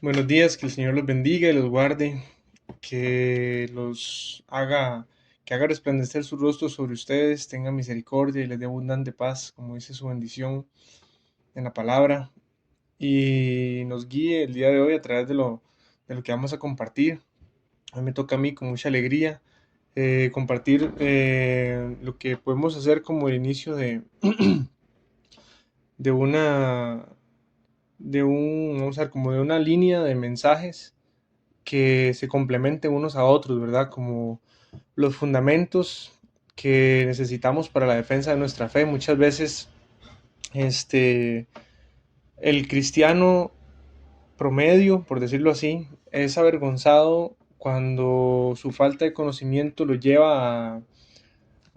Buenos días, que el Señor los bendiga y los guarde, que haga resplandecer su rostro sobre ustedes, tenga misericordia y les dé abundante paz, como dice su bendición en la palabra, y nos guíe el día de hoy a través de lo que vamos a compartir. Hoy me toca a mí con mucha alegría compartir lo que podemos hacer como el inicio de una, vamos a ver, como de una línea de mensajes que se complementen unos a otros, ¿verdad? Como los fundamentos que necesitamos para la defensa de nuestra fe. Muchas veces, este, el cristiano promedio, por decirlo así, es avergonzado cuando su falta de conocimiento lo lleva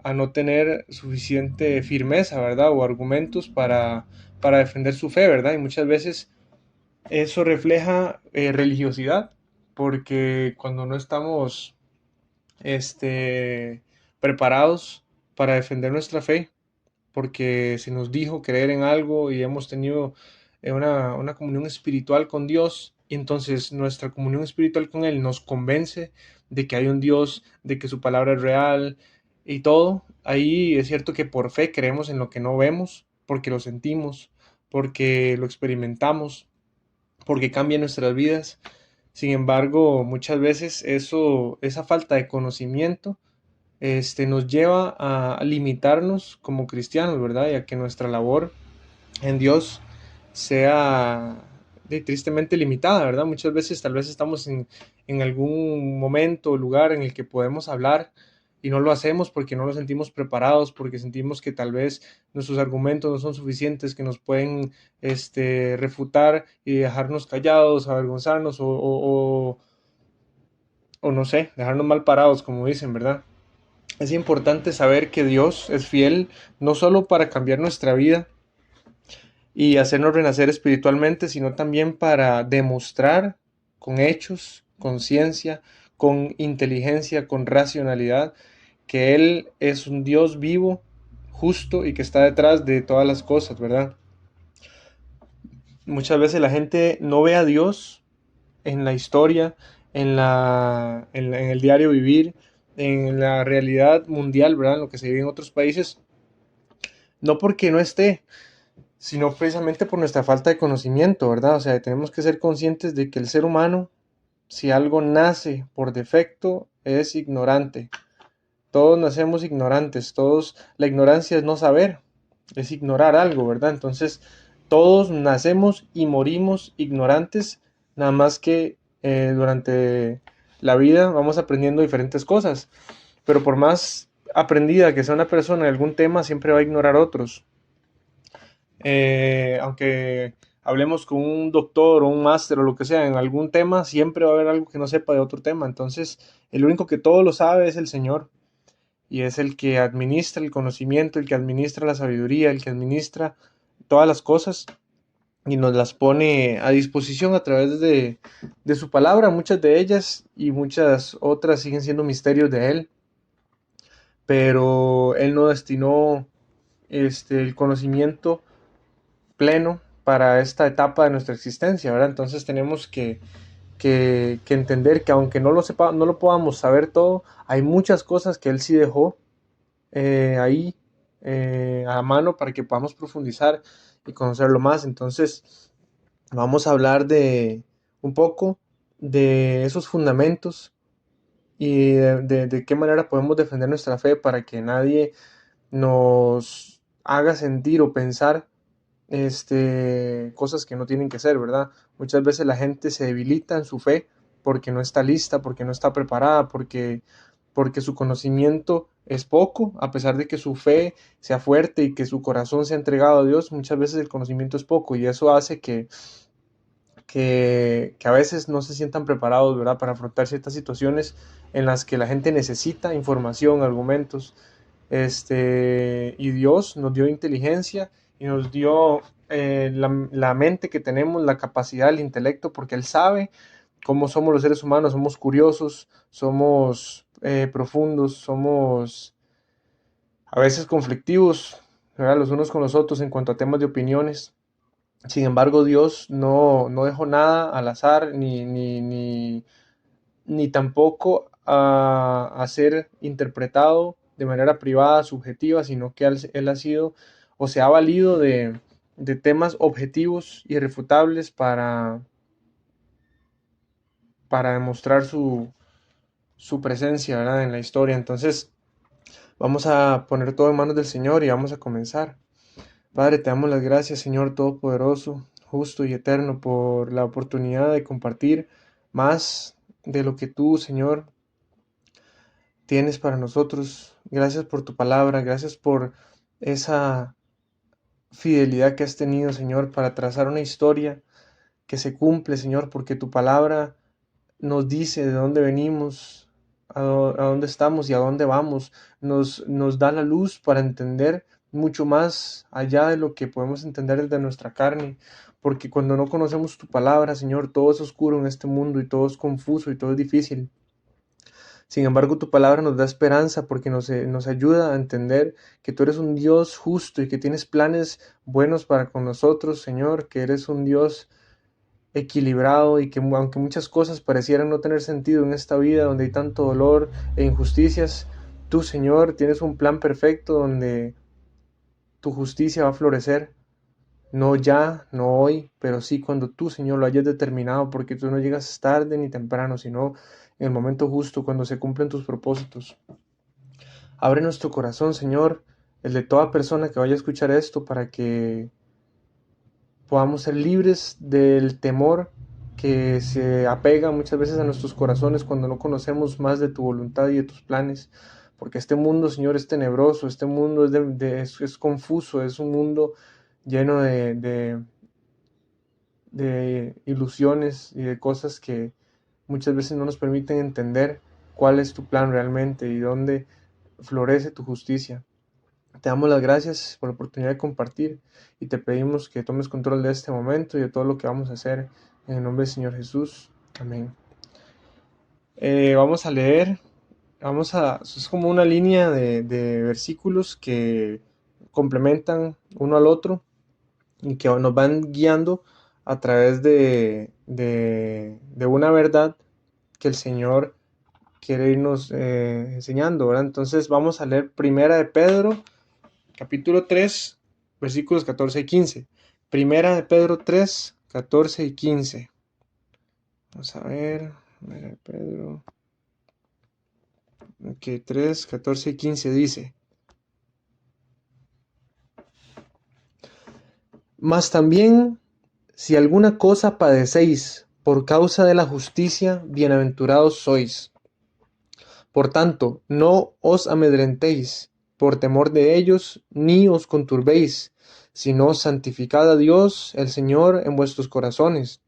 a no tener suficiente firmeza, ¿verdad? O argumentos para defender su fe, ¿verdad? Y muchas veces eso refleja religiosidad, porque cuando no estamos este, preparados para defender nuestra fe, porque se nos dijo creer en algo y hemos tenido una comunión espiritual con Dios, y entonces nuestra comunión espiritual con Él nos convence de que hay un Dios, de que su palabra es real y todo. Ahí es cierto que por fe creemos en lo que no vemos, porque lo sentimos, porque lo experimentamos, porque cambia nuestras vidas. Sin embargo, muchas veces esa falta de conocimiento nos lleva a limitarnos como cristianos, ¿verdad? Y a que nuestra labor en Dios sea tristemente limitada, ¿verdad? Muchas veces tal vez estamos en algún momento o lugar en el que podemos hablar y no lo hacemos porque no nos sentimos preparados, porque sentimos que tal vez nuestros argumentos no son suficientes, que nos pueden refutar y dejarnos callados, avergonzarnos o no sé, dejarnos mal parados, como dicen, ¿verdad? Es importante saber que Dios es fiel no solo para cambiar nuestra vida y hacernos renacer espiritualmente, sino también para demostrar con hechos, con ciencia, con inteligencia, con racionalidad, que Él es un Dios vivo, justo y que está detrás de todas las cosas, ¿verdad? Muchas veces la gente no ve a Dios en la historia, en el diario vivir, en la realidad mundial, ¿verdad? En lo que se vive en otros países, no porque no esté, sino precisamente por nuestra falta de conocimiento, ¿verdad? O sea, tenemos que ser conscientes de que el ser humano, si algo nace por defecto, es ignorante. Todos nacemos ignorantes, la ignorancia es no saber, es ignorar algo, ¿verdad? Entonces, todos nacemos y morimos ignorantes, nada más que durante la vida vamos aprendiendo diferentes cosas, pero por más aprendida que sea una persona en algún tema, siempre va a ignorar otros. Aunque hablemos con un doctor o un máster o lo que sea en algún tema, siempre va a haber algo que no sepa de otro tema. Entonces, el único que todo lo sabe es el Señor, y es el que administra el conocimiento, el que administra la sabiduría, el que administra todas las cosas y nos las pone a disposición a través de su palabra. Muchas de ellas y muchas otras siguen siendo misterios de Él, pero Él no destinó el conocimiento pleno para esta etapa de nuestra existencia, ¿verdad? Entonces tenemos que entender que aunque no lo podamos saber todo, hay muchas cosas que Él sí dejó ahí a mano para que podamos profundizar y conocerlo más. Entonces vamos a hablar de un poco de esos fundamentos y de qué manera podemos defender nuestra fe para que nadie nos haga sentir o pensar cosas que no tienen que ser, ¿verdad? Muchas veces la gente se debilita en su fe porque no está lista, porque no está preparada, porque su conocimiento es poco, a pesar de que su fe sea fuerte y que su corazón sea entregado a Dios. Muchas veces el conocimiento es poco y eso hace que a veces no se sientan preparados, ¿verdad? Para afrontar ciertas situaciones en las que la gente necesita información, argumentos, y Dios nos dio inteligencia y nos dio la mente que tenemos, la capacidad, el intelecto, porque Él sabe cómo somos los seres humanos, somos curiosos, somos profundos, somos a veces conflictivos, ¿verdad? Los unos con los otros en cuanto a temas de opiniones, Sin embargo, Dios no dejó nada al azar, ni tampoco a ser interpretado de manera privada, subjetiva, sino que él ha sido o se ha valido de temas objetivos, irrefutables para demostrar su presencia, ¿verdad? En la historia. Entonces, vamos a poner todo en manos del Señor y vamos a comenzar. Padre, te damos las gracias, Señor Todopoderoso, justo y eterno, por la oportunidad de compartir más de lo que tú, Señor, tienes para nosotros. Gracias por tu palabra, gracias por esa fidelidad que has tenido, Señor, para trazar una historia que se cumple, Señor, porque tu palabra nos dice de dónde venimos, a dónde estamos y a dónde vamos. Nos da la luz para entender mucho más allá de lo que podemos entender desde nuestra carne. Porque cuando no conocemos tu palabra, Señor, todo es oscuro en este mundo y todo es confuso y todo es difícil. Sin embargo, tu palabra nos da esperanza porque nos ayuda a entender que tú eres un Dios justo y que tienes planes buenos para con nosotros, Señor, que eres un Dios equilibrado y que aunque muchas cosas parecieran no tener sentido en esta vida donde hay tanto dolor e injusticias, tú, Señor, tienes un plan perfecto donde tu justicia va a florecer, no ya, no hoy, pero sí cuando tú, Señor, lo hayas determinado, porque tú no llegas tarde ni temprano, sino en el momento justo, cuando se cumplen tus propósitos. Abre nuestro corazón, Señor, el de toda persona que vaya a escuchar esto, para que podamos ser libres del temor que se apega muchas veces a nuestros corazones cuando no conocemos más de tu voluntad y de tus planes. Porque este mundo, Señor, es tenebroso, este mundo es confuso, es un mundo lleno de ilusiones y de cosas que muchas veces no nos permiten entender cuál es tu plan realmente y dónde florece tu justicia. Te damos las gracias por la oportunidad de compartir y te pedimos que tomes control de este momento y de todo lo que vamos a hacer en el nombre del Señor Jesús. Amén. Vamos a leer, es como una línea de versículos que complementan uno al otro y que nos van guiando a través de una verdad que el Señor quiere irnos enseñando, ¿verdad? Entonces vamos a leer Primera de Pedro, capítulo 3, versículos 14 y 15. Primera de Pedro 3, 14 y 15. Vamos a ver. Primera de Pedro. Ok, 3, 14 y 15 dice: Mas también, si alguna cosa padecéis por causa de la justicia, bienaventurados sois. Por tanto, no os amedrentéis por temor de ellos, ni os conturbéis, sino santificad a Dios el Señor en vuestros corazones,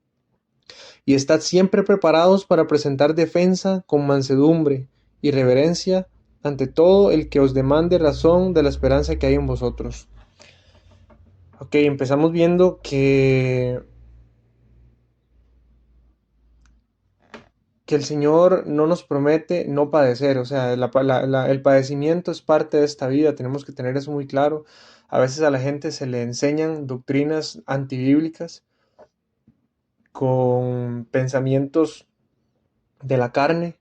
y estad siempre preparados para presentar defensa con mansedumbre y reverencia ante todo el que os demande razón de la esperanza que hay en vosotros. Ok, empezamos viendo que el Señor no nos promete no padecer, o sea, el padecimiento es parte de esta vida, tenemos que tener eso muy claro. A veces a la gente se le enseñan doctrinas antibíblicas con pensamientos de la carne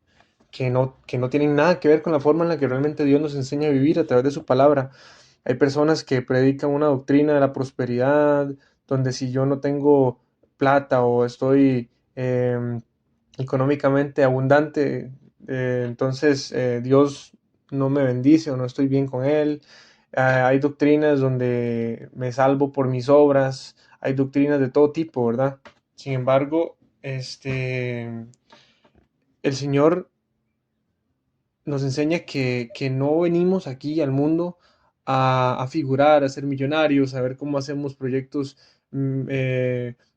que no tienen nada que ver con la forma en la que realmente Dios nos enseña a vivir a través de su palabra. Hay personas que predican una doctrina de la prosperidad, donde si yo no tengo plata o estoy económicamente abundante, entonces Dios no me bendice o no estoy bien con Él. Hay doctrinas donde me salvo por mis obras, hay doctrinas de todo tipo, ¿verdad? Sin embargo, el Señor nos enseña que no venimos aquí al mundo a figurar, a ser millonarios, a ver cómo hacemos proyectos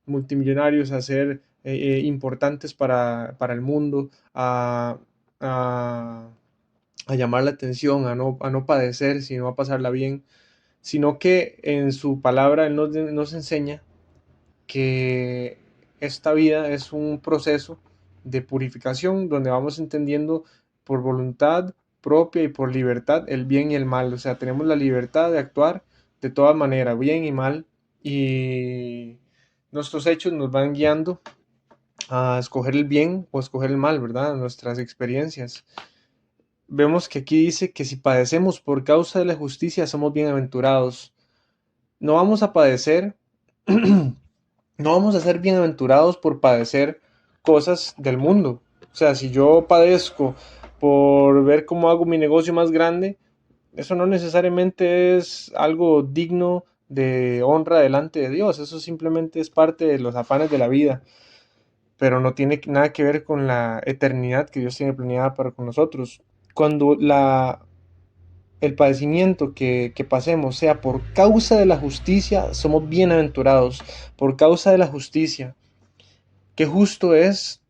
multimillonarios, a ser importantes para el mundo, a, a llamar la atención, a no padecer, sino a pasarla bien, sino que en su palabra Él nos enseña que esta vida es un proceso de purificación donde vamos entendiendo por voluntad propia y por libertad el bien y el mal. O sea, tenemos la libertad de actuar de todas maneras, bien y mal, y nuestros hechos nos van guiando a escoger el bien o escoger el mal, ¿verdad? Nuestras experiencias. Vemos que aquí dice que si padecemos por causa de la justicia somos bienaventurados. No vamos a padecer, no vamos a ser bienaventurados por padecer cosas del mundo. O sea, si yo padezco por ver cómo hago mi negocio más grande, eso no necesariamente es algo digno de honra delante de Dios. Eso simplemente es parte de los afanes de la vida, pero no tiene nada que ver con la eternidad que Dios tiene planeada para con nosotros. Cuando el padecimiento que pasemos sea por causa de la justicia, somos bienaventurados, por causa de la justicia. Qué justo es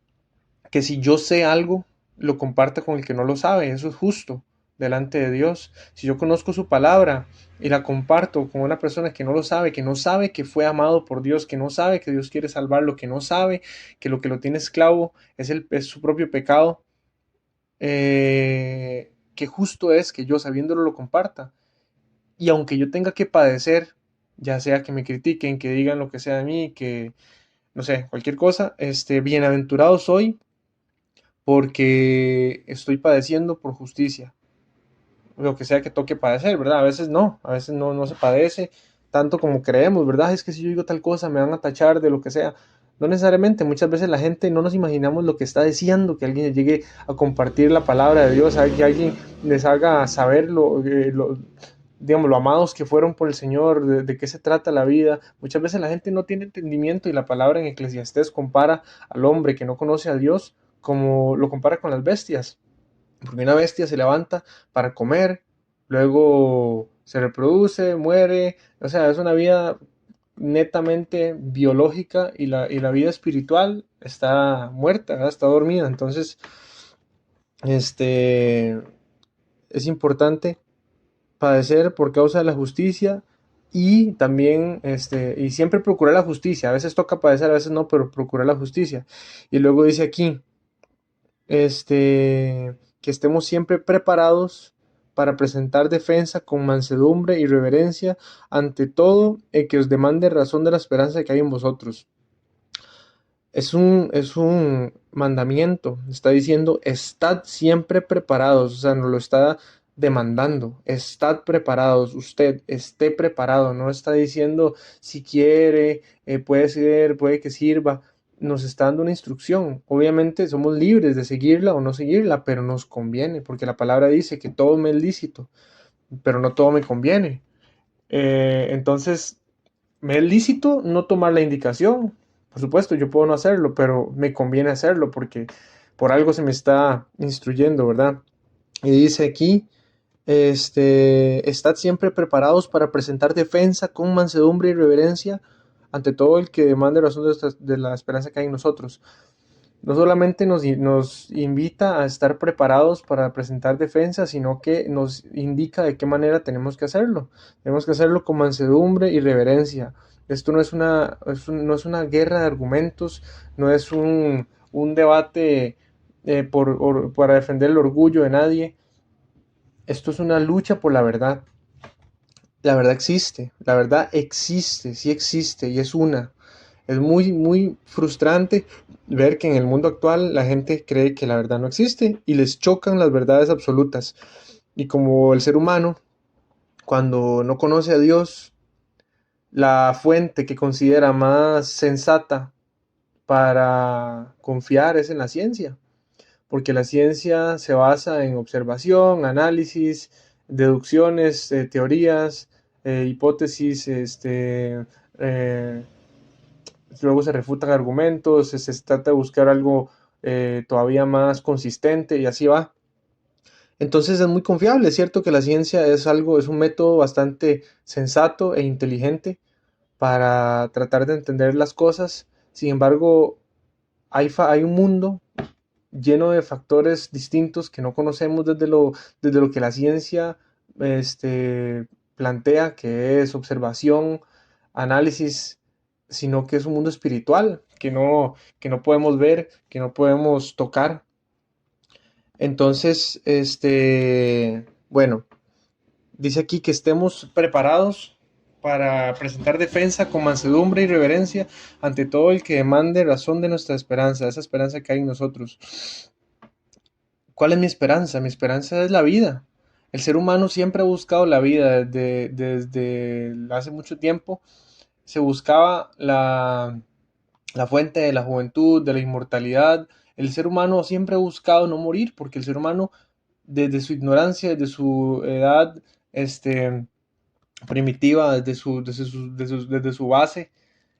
que si yo sé algo, lo comparta con el que no lo sabe. Eso es justo delante de Dios. Si yo conozco su palabra y la comparto con una persona que no lo sabe, que no sabe que fue amado por Dios, que no sabe que Dios quiere salvarlo, que no sabe que lo que lo tiene esclavo es su propio pecado, que justo es que yo sabiéndolo lo comparta. Y aunque yo tenga que padecer, ya sea que me critiquen, que digan lo que sea de mí, que no sé, cualquier cosa, bienaventurado soy porque estoy padeciendo por justicia, lo que sea que toque padecer, ¿verdad? A veces no, no se padece tanto como creemos, ¿verdad? Es que si yo digo tal cosa me van a tachar de lo que sea. No necesariamente, muchas veces la gente no nos imaginamos lo que está diciendo, que alguien llegue a compartir la palabra de Dios, a que alguien les haga saber digamos, lo amados que fueron por el Señor, de qué se trata la vida. Muchas veces la gente no tiene entendimiento y la palabra en Eclesiastés compara al hombre que no conoce a Dios como lo compara con las bestias. Porque una bestia se levanta para comer, luego se reproduce, muere, o sea, es una vida netamente biológica y la vida espiritual está muerta, ¿verdad? Está dormida. Entonces, este, es importante padecer por causa de la justicia y también, y siempre procurar la justicia. A veces toca padecer, a veces no, pero procurar la justicia. Y luego dice aquí, que estemos siempre preparados para presentar defensa con mansedumbre y reverencia ante todo el que os demande razón de la esperanza que hay en vosotros. Es un mandamiento, está diciendo, estad siempre preparados, o sea, nos lo está demandando, estad preparados, usted esté preparado, no está diciendo si quiere, puede ser, puede que sirva, nos está dando una instrucción. Obviamente somos libres de seguirla o no seguirla, pero nos conviene, porque la palabra dice que todo me es lícito, pero no todo me conviene. Entonces, me es lícito no tomar la indicación. Por supuesto, yo puedo no hacerlo, pero me conviene hacerlo porque por algo se me está instruyendo, ¿verdad? Y dice aquí, estad siempre preparados para presentar defensa con mansedumbre y reverencia ante todo el que demande razón de la esperanza que hay en nosotros. No solamente nos invita a estar preparados para presentar defensa, sino que nos indica de qué manera tenemos que hacerlo. Tenemos que hacerlo con mansedumbre y reverencia. Esto no es no es una guerra de argumentos, no es un debate para defender el orgullo de nadie. Esto es una lucha por la verdad. La verdad existe, sí existe y es una. Es muy, muy frustrante ver que en el mundo actual la gente cree que la verdad no existe y les chocan las verdades absolutas. Y como el ser humano, cuando no conoce a Dios, la fuente que considera más sensata para confiar es en la ciencia, porque la ciencia se basa en observación, análisis, deducciones, teorías, hipótesis, eh, luego se refutan argumentos, se trata de buscar algo todavía más consistente y así va. Entonces es muy confiable, es cierto que la ciencia es algo, es un método bastante sensato e inteligente para tratar de entender las cosas. Sin embargo, hay un mundo lleno de factores distintos que no conocemos desde lo que la ciencia plantea, que es observación, análisis, sino que es un mundo espiritual que no podemos ver, que no podemos tocar. Entonces, bueno, dice aquí que estemos preparados. para presentar defensa con mansedumbre y reverencia ante todo el que demande razón de nuestra esperanza, esa esperanza que hay en nosotros. ¿Cuál es mi esperanza? Mi esperanza es la vida. El ser humano siempre ha buscado la vida desde hace mucho tiempo. Se buscaba la fuente de la juventud, de la inmortalidad. El ser humano siempre ha buscado no morir, porque el ser humano, desde su ignorancia, desde su edad primitiva, desde su base,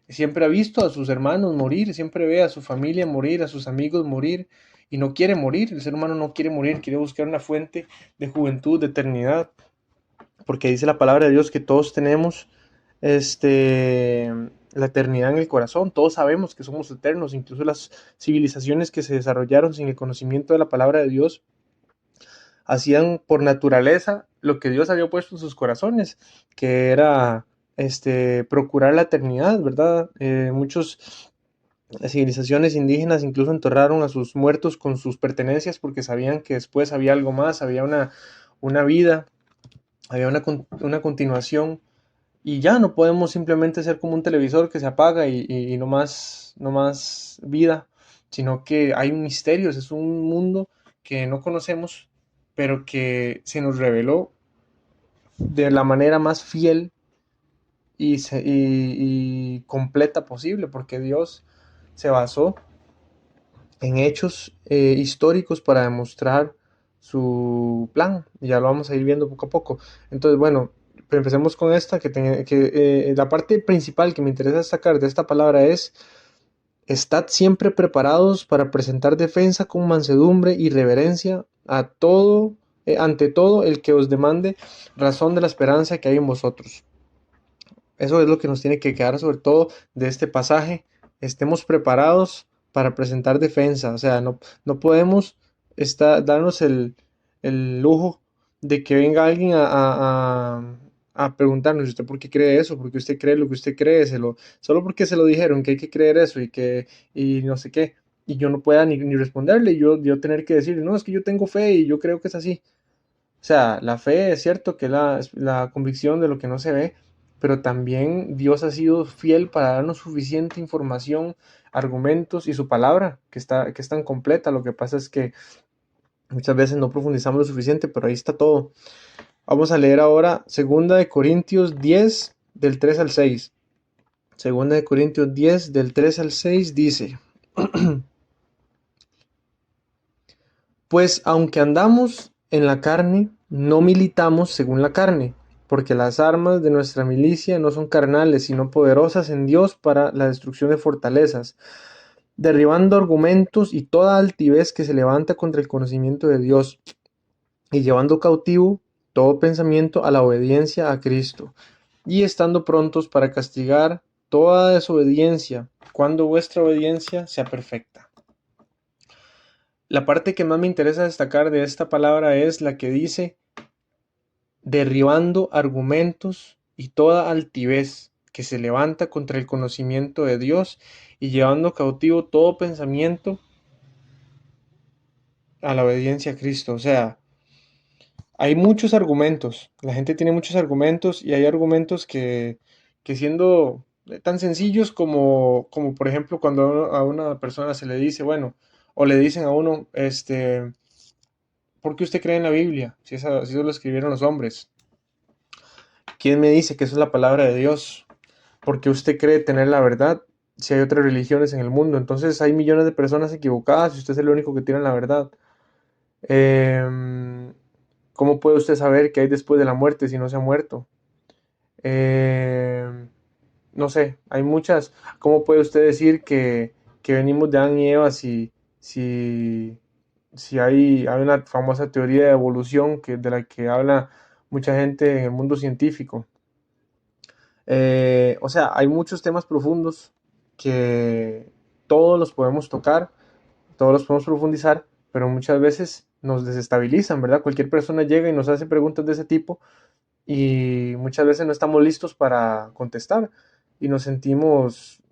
siempre ha visto a sus hermanos morir, siempre ve a su familia morir, a sus amigos morir, y no quiere morir. El ser humano no quiere morir, quiere buscar una fuente de juventud, de eternidad, porque dice la palabra de Dios que todos tenemos este, la eternidad en el corazón. Todos sabemos que somos eternos, incluso las civilizaciones que se desarrollaron sin el conocimiento de la palabra de Dios hacían por naturaleza lo que Dios había puesto en sus corazones, que era procurar la eternidad, ¿verdad? Muchos civilizaciones indígenas incluso enterraron a sus muertos con sus pertenencias porque sabían que después había algo más, había una vida, había una continuación, y ya no podemos simplemente ser como un televisor que se apaga y no más vida, sino que hay un misterio, es un mundo que no conocemos, pero que se nos reveló de la manera más fiel y completa posible, porque Dios se basó en hechos históricos para demostrar su plan. Ya lo vamos a ir viendo poco a poco. Entonces, bueno, empecemos con esta, la parte principal que me interesa destacar de esta palabra es: estad siempre preparados para presentar defensa con mansedumbre y reverencia ante todo el que os demande razón de la esperanza que hay en vosotros. Eso es lo que nos tiene que quedar sobre todo de este pasaje. Estemos preparados para presentar defensa. O sea, no podemos darnos el lujo de que venga alguien a preguntarnos: ¿usted por qué cree eso? ¿Por qué usted cree lo que usted cree? Solo porque se lo dijeron que hay que creer eso y no sé qué. Y yo no pueda ni responderle, y yo tener que decir: no, es que yo tengo fe y yo creo que es así. O sea, la fe es cierto que es la convicción de lo que no se ve, pero también Dios ha sido fiel para darnos suficiente información, argumentos y su palabra, que es tan completa. Lo que pasa es que muchas veces no profundizamos lo suficiente, pero ahí está todo. Vamos a leer ahora 2 Corintios 10, del 3 al 6. 2 Corintios 10, del 3 al 6 dice: Pues aunque andamos en la carne, no militamos según la carne, porque las armas de nuestra milicia no son carnales, sino poderosas en Dios para la destrucción de fortalezas, derribando argumentos y toda altivez que se levanta contra el conocimiento de Dios, y llevando cautivo todo pensamiento a la obediencia a Cristo, y estando prontos para castigar toda desobediencia, cuando vuestra obediencia sea perfecta. La parte que más me interesa destacar de esta palabra es la que dice: derribando argumentos y toda altivez que se levanta contra el conocimiento de Dios, y llevando cautivo todo pensamiento a la obediencia a Cristo. O sea, hay muchos argumentos, la gente tiene muchos argumentos, y hay argumentos que siendo tan sencillos como por ejemplo cuando a una persona se le dice, bueno, o le dicen a uno, ¿por qué usted cree en la Biblia? Si eso lo escribieron los hombres. ¿Quién me dice que eso es la palabra de Dios? ¿Por qué usted cree tener la verdad si hay otras religiones en el mundo? Entonces hay millones de personas equivocadas y usted es el único que tiene la verdad. Eh, ¿Cómo puede usted saber qué hay después de la muerte si no se ha muerto? Eh, no sé, hay muchas. ¿Cómo puede usted decir que venimos de Adán y Eva si, si hay una famosa teoría de evolución de la que habla mucha gente en el mundo científico? O sea, hay muchos temas profundos que todos los podemos tocar, todos los podemos profundizar, pero muchas veces nos desestabilizan, ¿verdad? Cualquier persona llega y nos hace preguntas de ese tipo, y muchas veces no estamos listos para contestar y nos sentimos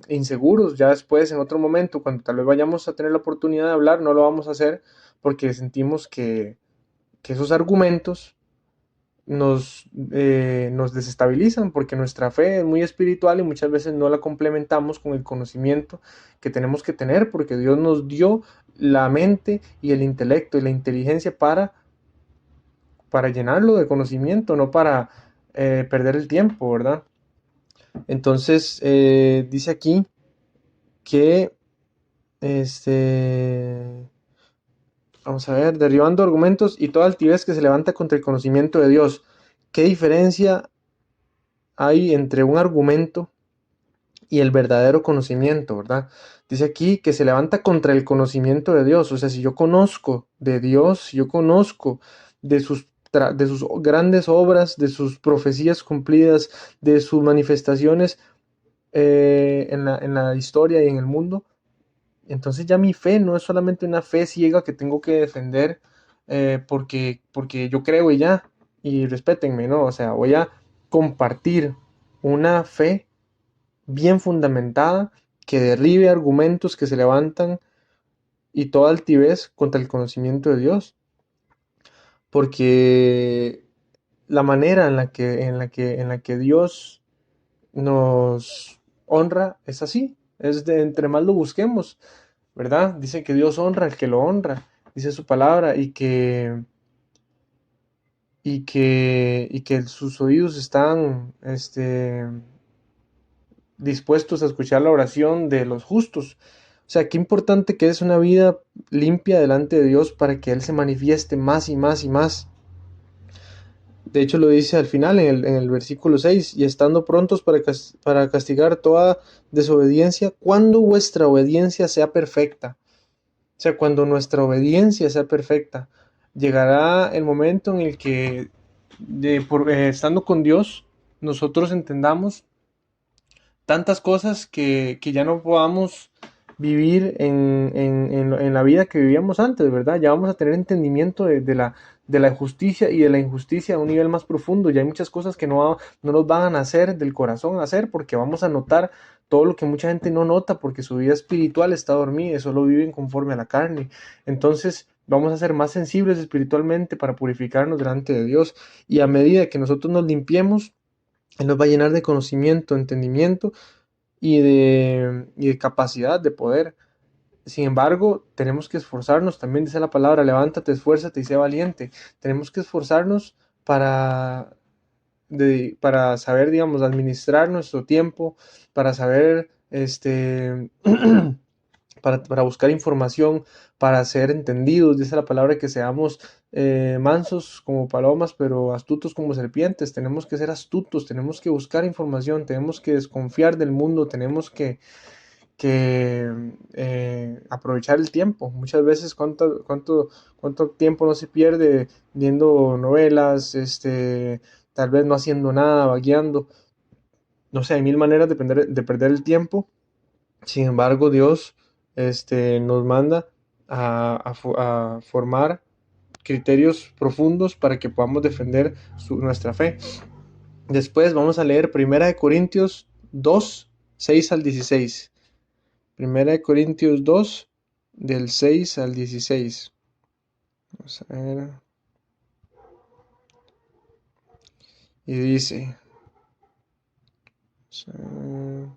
inseguros. Ya después, en otro momento, cuando tal vez vayamos a tener la oportunidad de hablar, no lo vamos a hacer porque sentimos que esos argumentos nos desestabilizan porque nuestra fe es muy espiritual y muchas veces no la complementamos con el conocimiento que tenemos que tener, porque Dios nos dio la mente y el intelecto y la inteligencia para llenarlo de conocimiento, no para perder el tiempo, ¿verdad? Entonces, dice aquí que, este, vamos a ver, derribando argumentos y toda altivez que se levanta contra el conocimiento de Dios. ¿Qué diferencia hay entre un argumento y el verdadero conocimiento, verdad? Dice aquí que se levanta contra el conocimiento de Dios. O sea, si yo conozco de Dios, si yo conozco de sus grandes obras, de sus profecías cumplidas, de sus manifestaciones en la historia y en el mundo, entonces ya mi fe no es solamente una fe ciega que tengo que defender porque yo creo y ya, y respétenme, ¿no? O sea, voy a compartir una fe bien fundamentada que derribe argumentos que se levantan y toda altivez contra el conocimiento de Dios. Porque la manera en la que Dios nos honra es así, es de entre más lo busquemos, ¿verdad? Dice que Dios honra al que lo honra, dice su palabra, y que sus oídos están dispuestos a escuchar la oración de los justos. O sea, qué importante que es una vida limpia delante de Dios para que Él se manifieste más y más y más. De hecho, lo dice al final en el versículo 6, y estando prontos para castigar toda desobediencia, cuando vuestra obediencia sea perfecta. O sea, cuando nuestra obediencia sea perfecta, llegará el momento en el que, estando con Dios, nosotros entendamos tantas cosas que ya no podamos vivir en la vida que vivíamos antes, ¿verdad? Ya vamos a tener entendimiento de la justicia y de la injusticia a un nivel más profundo. Ya hay muchas cosas que no nos van a nacer del corazón a hacer, porque vamos a notar todo lo que mucha gente no nota, porque su vida espiritual está dormida y solo viven conforme a la carne. Entonces, vamos a ser más sensibles espiritualmente para purificarnos delante de Dios. Y a medida que nosotros nos limpiemos, Él nos va a llenar de conocimiento, entendimiento y de capacidad de poder. Sin embargo, tenemos que esforzarnos, también dice la palabra, levántate, esfuérzate y sé valiente. Tenemos que esforzarnos para, para saber, digamos, administrar nuestro tiempo, para saber, para buscar información, para ser entendidos. Dice la palabra que seamos mansos como palomas, pero astutos como serpientes. Tenemos que ser astutos, tenemos que buscar información, tenemos que desconfiar del mundo, tenemos que aprovechar el tiempo. Muchas veces, ¿cuánto tiempo no se pierde viendo novelas, tal vez no haciendo nada, vagueando? No sé, hay mil maneras de perder el tiempo. Sin embargo, Dios nos manda a formar criterios profundos para que podamos defender nuestra fe. Después vamos a leer 1 Corintios 2, 6 al 16. 1 Corintios 2, del 6 al 16. Vamos a ver. Y dice, vamos a ver.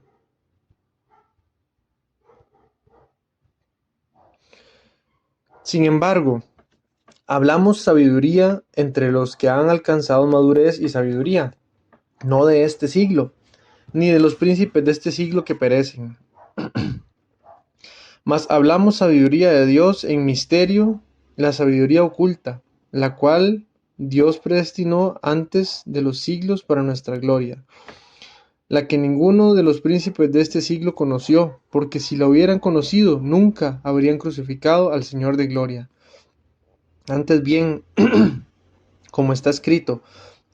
Sin embargo, hablamos sabiduría entre los que han alcanzado madurez y sabiduría, no de este siglo, ni de los príncipes de este siglo que perecen. Mas hablamos sabiduría de Dios en misterio, la sabiduría oculta, la cual Dios predestinó antes de los siglos para nuestra gloria, la que ninguno de los príncipes de este siglo conoció, porque si la hubieran conocido, nunca habrían crucificado al Señor de gloria. Antes bien, como está escrito,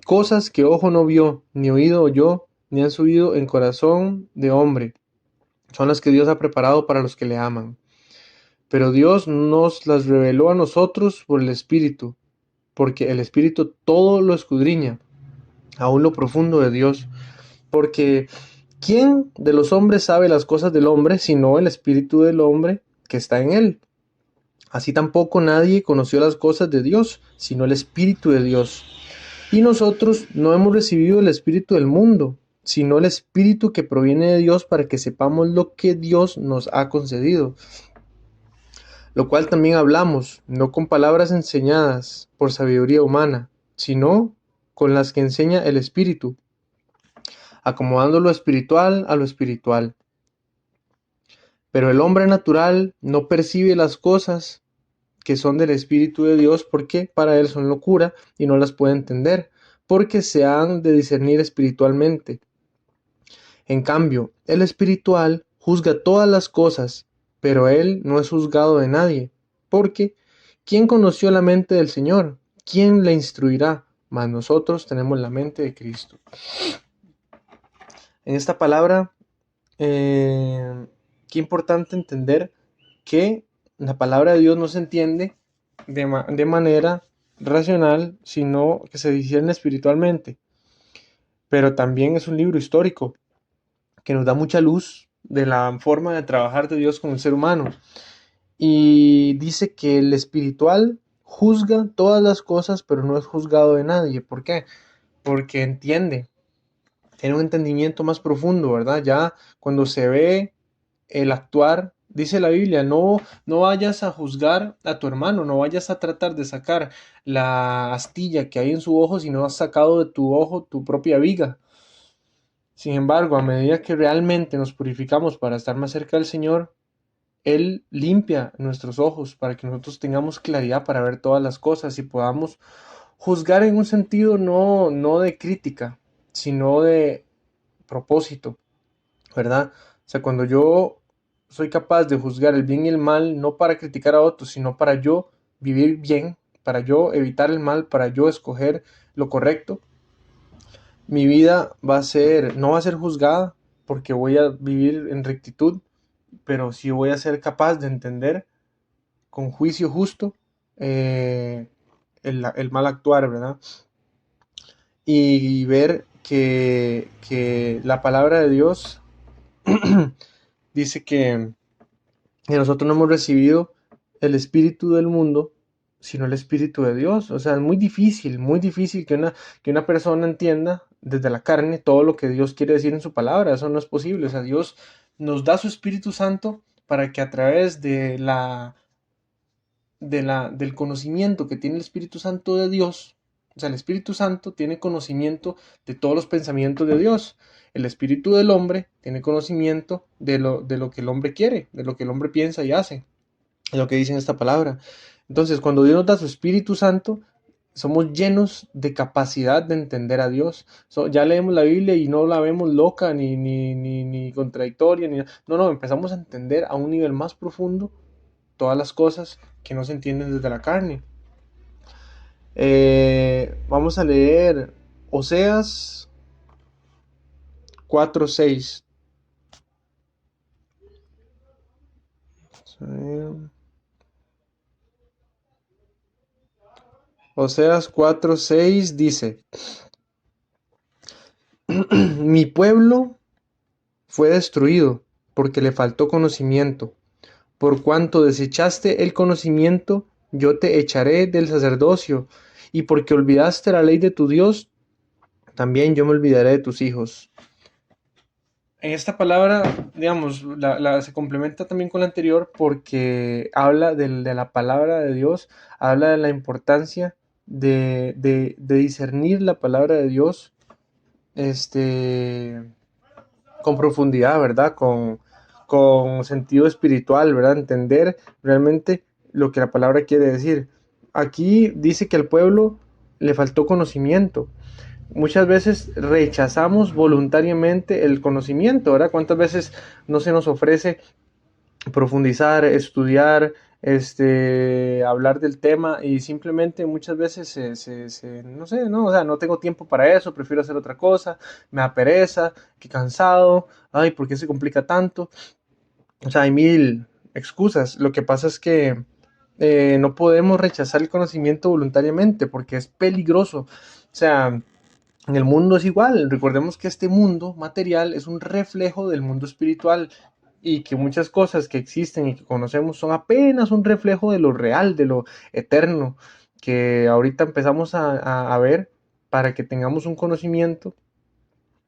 cosas que ojo no vio, ni oído oyó, ni han subido en corazón de hombre, son las que Dios ha preparado para los que le aman. Pero Dios nos las reveló a nosotros por el Espíritu, porque el Espíritu todo lo escudriña, aún lo profundo de Dios. Porque ¿quién de los hombres sabe las cosas del hombre, sino el Espíritu del hombre que está en él? Así tampoco nadie conoció las cosas de Dios, sino el Espíritu de Dios. Y nosotros no hemos recibido el espíritu del mundo, sino el espíritu que proviene de Dios para que sepamos lo que Dios nos ha concedido. Lo cual también hablamos, no con palabras enseñadas por sabiduría humana, sino con las que enseña el espíritu, acomodando lo espiritual a lo espiritual. Pero el hombre natural no percibe las cosas que son del Espíritu de Dios porque para él son locura y no las puede entender, porque se han de discernir espiritualmente. En cambio, el espiritual juzga todas las cosas, pero él no es juzgado de nadie, porque ¿quién conoció la mente del Señor? ¿Quién la instruirá? Mas nosotros tenemos la mente de Cristo. En esta palabra, qué importante entender que la palabra de Dios no se entiende de manera racional, sino que se discierne espiritualmente. Pero también es un libro histórico que nos da mucha luz de la forma de trabajar de Dios con el ser humano. Y dice que el espiritual juzga todas las cosas, pero no es juzgado de nadie. ¿Por qué? Porque entiende, tiene un entendimiento más profundo, ¿verdad? Ya cuando se ve el actuar, dice la Biblia, no vayas a juzgar a tu hermano, no vayas a tratar de sacar la astilla que hay en su ojo, si no has sacado de tu ojo tu propia viga. Sin embargo, a medida que realmente nos purificamos para estar más cerca del Señor, Él limpia nuestros ojos para que nosotros tengamos claridad para ver todas las cosas y podamos juzgar en un sentido no de crítica, sino de propósito, ¿verdad? O sea, cuando yo soy capaz de juzgar el bien y el mal, no para criticar a otros, sino para yo vivir bien, para yo evitar el mal, para yo escoger lo correcto, mi vida no va a ser juzgada porque voy a vivir en rectitud, pero sí voy a ser capaz de entender con juicio justo el mal actuar, ¿verdad? Y ver que la palabra de Dios dice que nosotros no hemos recibido el espíritu del mundo, sino el espíritu de Dios. O sea, es muy difícil que una persona entienda desde la carne todo lo que Dios quiere decir en su palabra. Eso no es posible. O sea, Dios nos da su Espíritu Santo para que a través del conocimiento que tiene el Espíritu Santo de Dios, o sea, el Espíritu Santo tiene conocimiento de todos los pensamientos de Dios. El espíritu del hombre tiene conocimiento de lo que el hombre quiere, de lo que el hombre piensa y hace, es lo que dice en esta palabra. Entonces, cuando Dios nos da su Espíritu Santo, somos llenos de capacidad de entender a Dios. Ya leemos la Biblia y no la vemos loca ni contradictoria. No, empezamos a entender a un nivel más profundo todas las cosas que no se entienden desde la carne. Vamos a leer Oseas 4:6. Oseas 4:6 dice: Mi pueblo fue destruido porque le faltó conocimiento. Por cuanto desechaste el conocimiento, yo te echaré del sacerdocio, y porque olvidaste la ley de tu Dios, también yo me olvidaré de tus hijos. En esta palabra, digamos, se complementa también con la anterior porque habla de la palabra de Dios, habla de la importancia de discernir la palabra de Dios con profundidad, ¿verdad? Con sentido espiritual, ¿verdad? Entender realmente lo que la palabra quiere decir. Aquí dice que al pueblo le faltó conocimiento. Muchas veces rechazamos voluntariamente el conocimiento, ¿verdad? ¿Cuántas veces no se nos ofrece profundizar, estudiar, hablar del tema y simplemente muchas veces no sé, no, o sea, no tengo tiempo para eso, prefiero hacer otra cosa, me da pereza, qué cansado, ay, ¿por qué se complica tanto? O sea, hay mil excusas. Lo que pasa es que no podemos rechazar el conocimiento voluntariamente porque es peligroso. O sea, en el mundo es igual. Recordemos que este mundo material es un reflejo del mundo espiritual y que muchas cosas que existen y que conocemos son apenas un reflejo de lo real, de lo eterno, que ahorita empezamos a ver. para que tengamos un conocimiento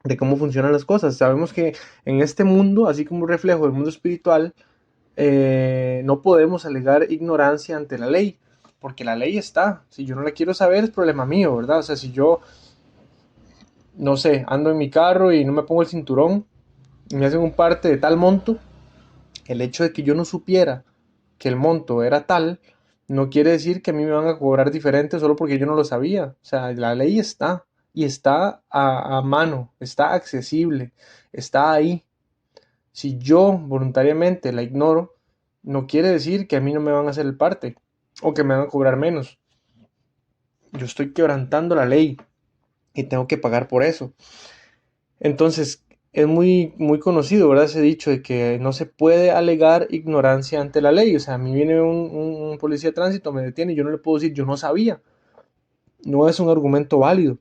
de cómo funcionan las cosas. Sabemos que en este mundo, así como un reflejo del mundo espiritual, no podemos alegar ignorancia ante la ley, porque la ley está. Si yo no la quiero saber, es problema mío, ¿verdad? O sea, si yo, no sé, ando en mi carro y no me pongo el cinturón y me hacen un parte de tal monto, el hecho de que yo no supiera que el monto era tal, no quiere decir que a mí me van a cobrar diferente solo porque yo no lo sabía. O sea, la ley está y está a mano, está accesible, está ahí. Si yo voluntariamente la ignoro, no quiere decir que a mí no me van a hacer el parte o que me van a cobrar menos. Yo estoy quebrantando la ley y tengo que pagar por eso. Entonces, es muy, muy conocido, ¿verdad? Ese dicho de que no se puede alegar ignorancia ante la ley. O sea, a mí viene un policía de tránsito, me detiene y yo no le puedo decir, yo no sabía. No es un argumento válido,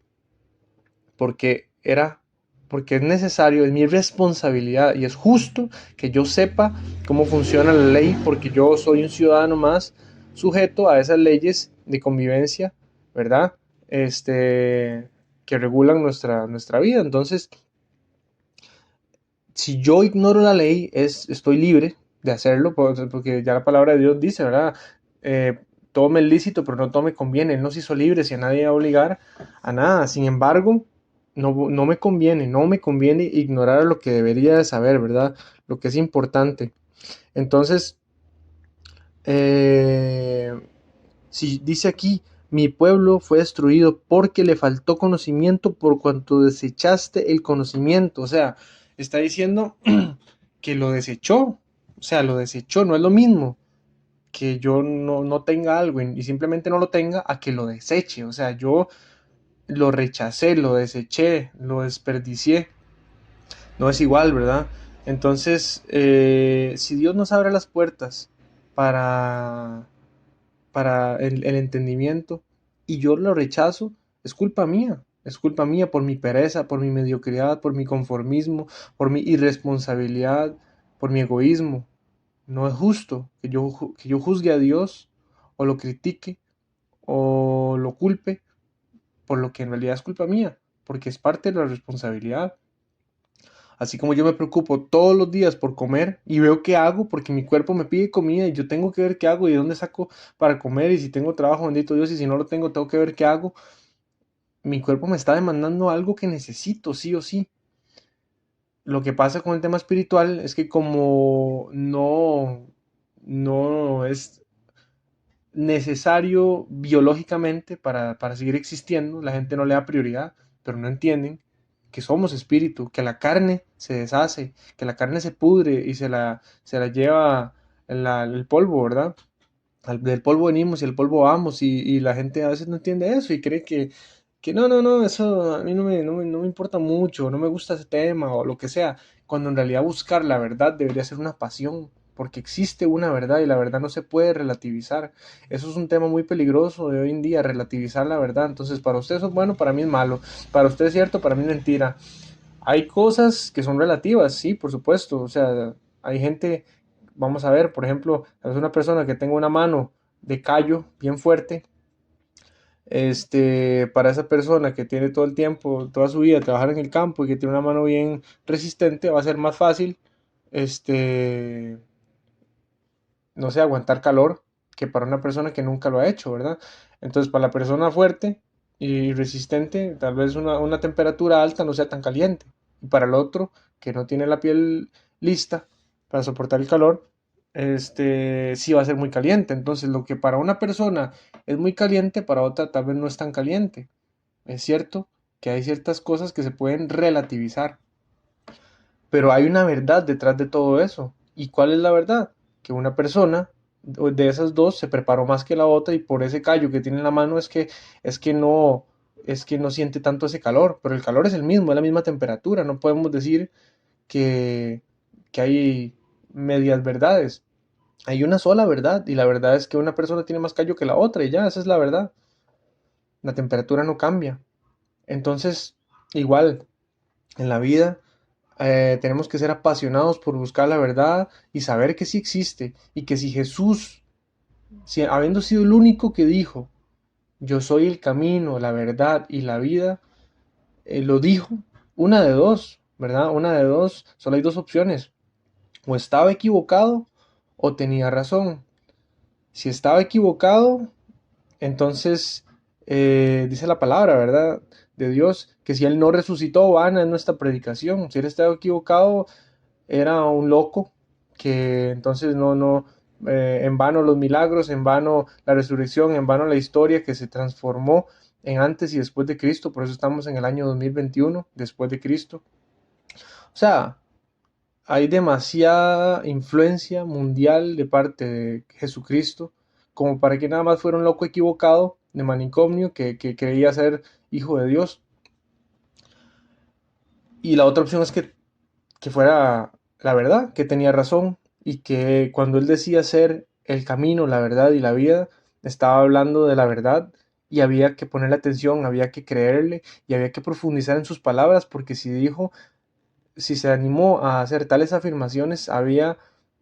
porque era, porque es necesario, es mi responsabilidad y es justo que yo sepa cómo funciona la ley, porque yo soy un ciudadano más sujeto a esas leyes de convivencia, ¿verdad? Que regulan nuestra vida. Entonces, si yo ignoro la ley, estoy libre de hacerlo, porque ya la palabra de Dios dice, ¿verdad? Todo me es lícito, pero no todo me conviene. Él nos hizo libres y a nadie va a obligar a nada. Sin embargo, no me conviene ignorar lo que debería de saber, ¿verdad? Lo que es importante. Entonces, eh, si dice aquí, mi pueblo fue destruido porque le faltó conocimiento por cuanto desechaste el conocimiento. O sea, está diciendo que lo desechó. O sea, lo desechó, no es lo mismo que yo no tenga algo y simplemente no lo tenga a que lo deseche. O sea, yo lo rechacé, lo deseché, lo desperdicié. No es igual, ¿verdad? Entonces, si Dios nos abre las puertas para el entendimiento y yo lo rechazo, es culpa mía por mi pereza, por mi mediocridad, por mi conformismo, por mi irresponsabilidad, por mi egoísmo. No es justo que yo juzgue a Dios o lo critique o lo culpe por lo que en realidad es culpa mía, porque es parte de la responsabilidad. Así como yo me preocupo todos los días por comer y veo qué hago porque mi cuerpo me pide comida y yo tengo que ver qué hago y de dónde saco para comer y si tengo trabajo, bendito Dios, y si no lo tengo, tengo que ver qué hago. Mi cuerpo me está demandando algo que necesito, sí o sí. Lo que pasa con el tema espiritual es que como no es necesario biológicamente para seguir existiendo, la gente no le da prioridad, pero no entienden que somos espíritu, que la carne se deshace, que la carne se pudre y se la lleva el polvo, ¿verdad? Del polvo venimos y el polvo vamos y la gente a veces no entiende eso y cree que no, eso a mí no me importa mucho, no me gusta ese tema o lo que sea, cuando en realidad buscar la verdad debería ser una pasión, porque existe una verdad y la verdad no se puede relativizar. Eso es un tema muy peligroso de hoy en día, relativizar la verdad. Entonces, para usted eso es bueno, para mí es malo, para usted es cierto, para mí es mentira. Hay cosas que son relativas, sí, por supuesto, o sea, hay gente, vamos a ver, por ejemplo, es una persona que tenga una mano de callo bien fuerte, para esa persona que tiene todo el tiempo, toda su vida trabajar en el campo y que tiene una mano bien resistente, va a ser más fácil, este, no sé, aguantar calor que para una persona que nunca lo ha hecho, ¿verdad? Entonces, para la persona fuerte y resistente, tal vez una temperatura alta no sea tan caliente. Y para el otro, que no tiene la piel lista para soportar el calor, sí va a ser muy caliente. Entonces, lo que para una persona es muy caliente, para otra tal vez no es tan caliente. Es cierto que hay ciertas cosas que se pueden relativizar, pero hay una verdad detrás de todo eso. ¿Y cuál es la verdad? Que una persona de esas dos se preparó más que la otra y por ese callo que tiene en la mano es que no es que no siente tanto ese calor, pero el calor es el mismo, es la misma temperatura, no podemos decir que, que hay medias verdades. Hay una sola verdad y la verdad es que una persona tiene más callo que la otra y ya, esa es la verdad. La temperatura no cambia. Entonces, igual, en la vida tenemos que ser apasionados por buscar la verdad y saber que sí existe y que si Jesús, si, habiendo sido el único que dijo yo soy el camino, la verdad y la vida, lo dijo, una de dos, ¿verdad? Una de dos, solo hay dos opciones, o estaba equivocado o tenía razón. Si estaba equivocado, entonces dice la palabra, ¿verdad? De Dios, que si Él no resucitó, vana es nuestra predicación. Si Él estaba equivocado, era un loco, que entonces en vano los milagros, en vano la resurrección, en vano la historia que se transformó en antes y después de Cristo. Por eso estamos en el año 2021, después de Cristo. O sea, hay demasiada influencia mundial de parte de Jesucristo como para que nada más fuera un loco equivocado de manicomio que creía ser hijo de Dios. Y la otra opción es que fuera la verdad, que tenía razón y que cuando él decía ser el camino, la verdad y la vida, estaba hablando de la verdad y había que ponerle atención, había que creerle y había que profundizar en sus palabras porque si se animó a hacer tales afirmaciones, había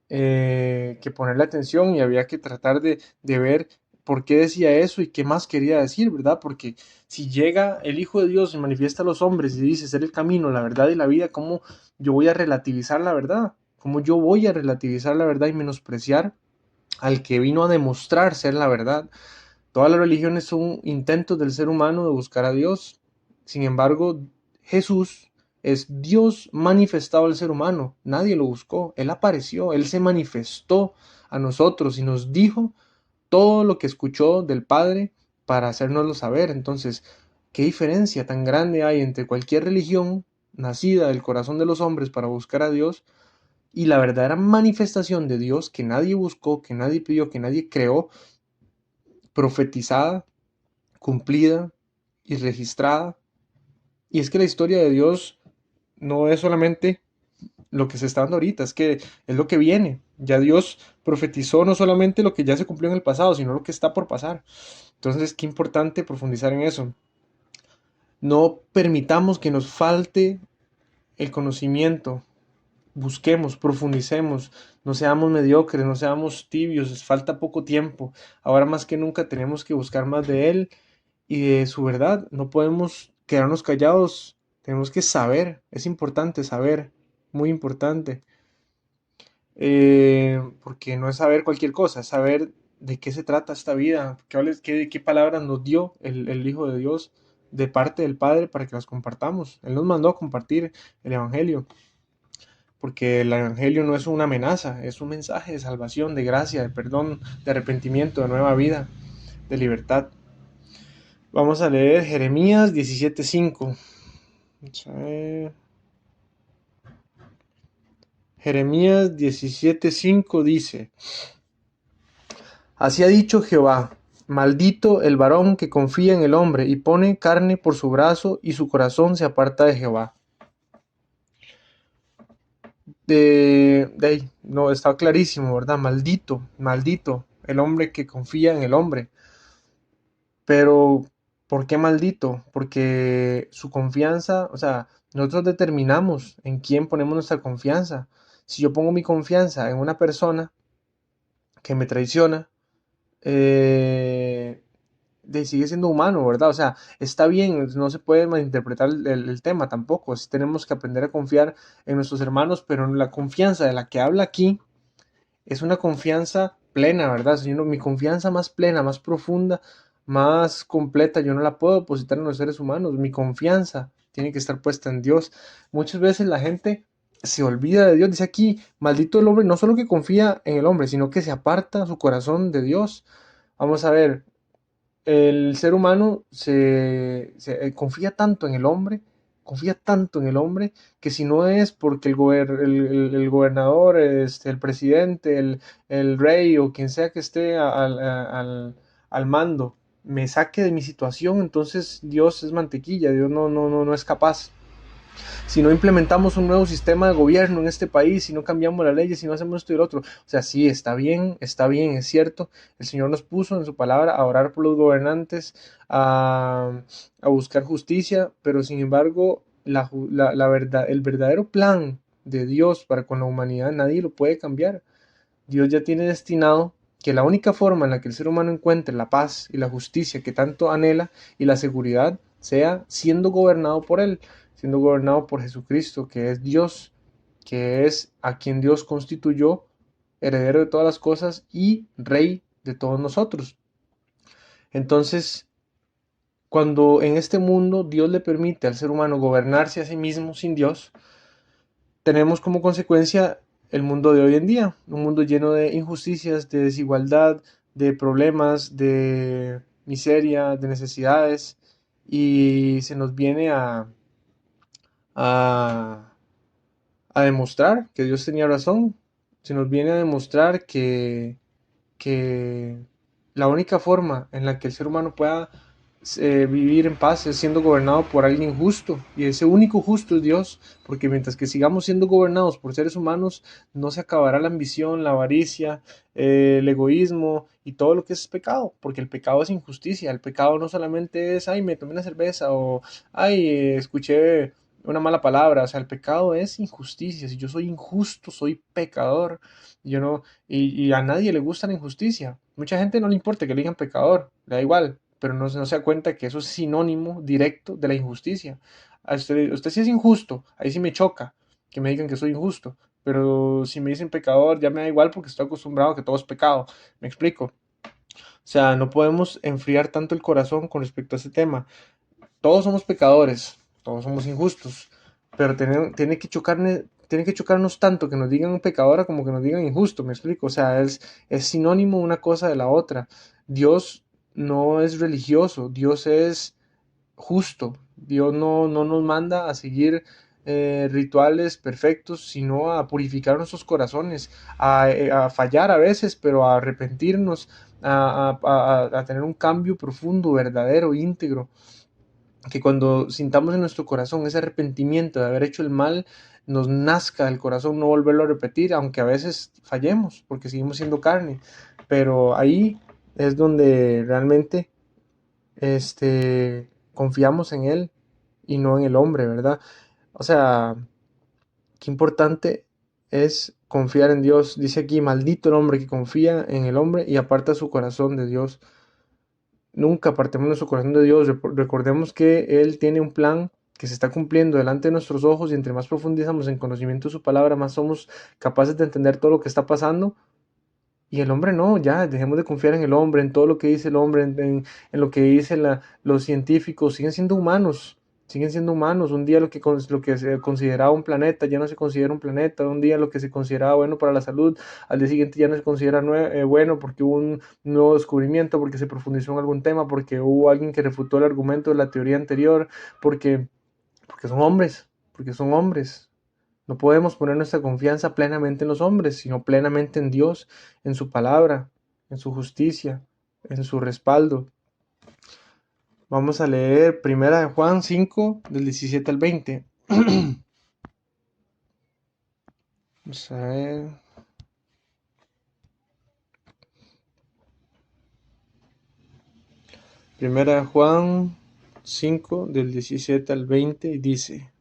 que ponerle atención y había que tratar de ver por qué decía eso y qué más quería decir, ¿verdad? Porque si llega el Hijo de Dios y manifiesta a los hombres y dice ser el camino, la verdad y la vida, ¿cómo yo voy a relativizar la verdad? ¿Cómo yo voy a relativizar la verdad y menospreciar al que vino a demostrar ser la verdad? Todas las religiones son intentos del ser humano de buscar a Dios. Sin embargo, Jesús es Dios manifestado al ser humano. Nadie lo buscó. Él apareció, Él se manifestó a nosotros y nos dijo todo lo que escuchó del Padre para hacérnoslo saber. Entonces, ¿qué diferencia tan grande hay entre cualquier religión nacida del corazón de los hombres para buscar a Dios y la verdadera manifestación de Dios que nadie buscó, que nadie pidió, que nadie creó, profetizada, cumplida y registrada? Y es que la historia de Dios no es solamente lo que se está dando ahorita, es que es lo que viene. Ya Dios profetizó no solamente lo que ya se cumplió en el pasado, sino lo que está por pasar. Entonces, qué importante profundizar en eso. No permitamos que nos falte el conocimiento. Busquemos, profundicemos, no seamos mediocres, no seamos tibios, falta poco tiempo. Ahora más que nunca tenemos que buscar más de Él y de su verdad. No podemos quedarnos callados, tenemos que saber, es importante saber, muy importante, porque no es saber cualquier cosa, es saber de qué se trata esta vida, qué palabras nos dio el Hijo de Dios de parte del Padre para que las compartamos. Él nos mandó a compartir el Evangelio, porque el Evangelio no es una amenaza, es un mensaje de salvación, de gracia, de perdón, de arrepentimiento, de nueva vida, de libertad. Vamos a leer Jeremías 17:5. Jeremías 17:5 dice: Así ha dicho Jehová, maldito el varón que confía en el hombre y pone carne por su brazo y su corazón se aparta de Jehová. No, está clarísimo, ¿verdad? Maldito, maldito el hombre que confía en el hombre. Pero, ¿por qué maldito? Porque su confianza, o sea, nosotros determinamos en quién ponemos nuestra confianza. Si yo pongo mi confianza en una persona que me traiciona, eh, sigue siendo humano, ¿verdad? O sea, está bien, no se puede malinterpretar el tema tampoco. Sí tenemos que aprender a confiar en nuestros hermanos, pero la confianza de la que habla aquí es una confianza plena, ¿verdad? Señor, mi confianza más plena, más profunda, más completa, yo no la puedo depositar en los seres humanos. Mi confianza tiene que estar puesta en Dios. Muchas veces la gente se olvida de Dios. Dice aquí, maldito el hombre, no solo que confía en el hombre, sino que se aparta su corazón de Dios. Vamos a ver, el ser humano confía tanto en el hombre, confía tanto en el hombre, que si no es porque el gobernador, el presidente, el rey o quien sea que esté al mando, me saque de mi situación, entonces Dios es mantequilla, Dios no es capaz. Si no implementamos un nuevo sistema de gobierno en este país, si no cambiamos las leyes, si no hacemos esto y lo otro. O sea, sí, está bien, es cierto. El Señor nos puso en su palabra a orar por los gobernantes, a buscar justicia, pero sin embargo, la verdad, el verdadero plan de Dios para con la humanidad nadie lo puede cambiar. Dios ya tiene destinado que la única forma en la que el ser humano encuentre la paz y la justicia que tanto anhela y la seguridad sea siendo gobernado por Él, siendo gobernado por Jesucristo, que es Dios, que es a quien Dios constituyó heredero de todas las cosas y rey de todos nosotros. Entonces, cuando en este mundo Dios le permite al ser humano gobernarse a sí mismo sin Dios, tenemos como consecuencia el mundo de hoy en día, un mundo lleno de injusticias, de desigualdad, de problemas, de miseria, de necesidades, y se nos viene a, a demostrar que Dios tenía razón, se nos viene a demostrar que la única forma en la que el ser humano pueda vivir en paz es siendo gobernado por alguien justo, y ese único justo es Dios, porque mientras que sigamos siendo gobernados por seres humanos, no se acabará la ambición, la avaricia, el egoísmo y todo lo que es pecado, porque el pecado es injusticia. El pecado no solamente es, ay, me tomé una cerveza, o ay, escuché una mala palabra. O sea, el pecado es injusticia. Si yo soy injusto, soy pecador. Yo no, y a nadie le gusta la injusticia. Mucha gente no le importa que le digan pecador, le da igual, pero no se da cuenta que eso es sinónimo directo de la injusticia. A usted sí es injusto, ahí sí me choca que me digan que soy injusto, pero si me dicen pecador ya me da igual porque estoy acostumbrado a que todo es pecado. ¿Me explico? O sea, no podemos enfriar tanto el corazón con respecto a este tema. Todos somos pecadores, todos somos injustos, pero tiene que chocarnos tanto que nos digan pecadora como que nos digan injusto. ¿Me explico? O sea, es sinónimo una cosa de la otra. Dios no es religioso, Dios es justo. Dios no nos manda a seguir rituales perfectos, sino a purificar nuestros corazones, a fallar a veces, pero a arrepentirnos, a tener un cambio profundo, verdadero, íntegro. Que cuando sintamos en nuestro corazón ese arrepentimiento de haber hecho el mal, nos nazca del corazón no volverlo a repetir, aunque a veces fallemos, porque seguimos siendo carne. Pero ahí es donde realmente confiamos en Él y no en el hombre, ¿verdad? O sea, qué importante es confiar en Dios. Dice aquí, maldito el hombre que confía en el hombre y aparta su corazón de Dios. Nunca apartemos nuestro corazón de Dios. Recordemos que Él tiene un plan que se está cumpliendo delante de nuestros ojos, y entre más profundizamos en conocimiento de su palabra, más somos capaces de entender todo lo que está pasando. Y el hombre no, ya dejemos de confiar en el hombre, en todo lo que dice el hombre, en lo que dicen los científicos. Siguen siendo humanos. Un día lo que se consideraba un planeta ya no se considera un planeta. Un día lo que se consideraba bueno para la salud, al día siguiente ya no se considera bueno, porque hubo un nuevo descubrimiento, porque se profundizó en algún tema, porque hubo alguien que refutó el argumento de la teoría anterior, porque, porque son hombres. No podemos poner nuestra confianza plenamente en los hombres, sino plenamente en Dios, en su palabra, en su justicia, en su respaldo. Vamos a leer Primera de Juan 5, del 17 al 20. Vamos a ver. Primera de Juan 5, del 17 al 20, y dice: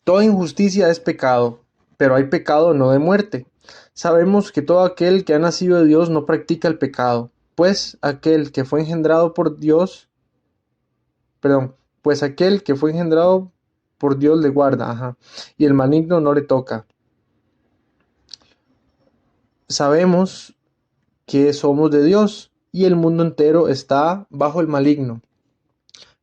Toda injusticia es pecado, pero hay pecado no de muerte. Sabemos que todo aquel que ha nacido de Dios no practica el pecado, pues aquel que fue engendrado por Dios, perdón, pues aquel que fue engendrado por Dios le guarda, ajá, y el maligno no le toca. Sabemos que somos de Dios y el mundo entero está bajo el maligno.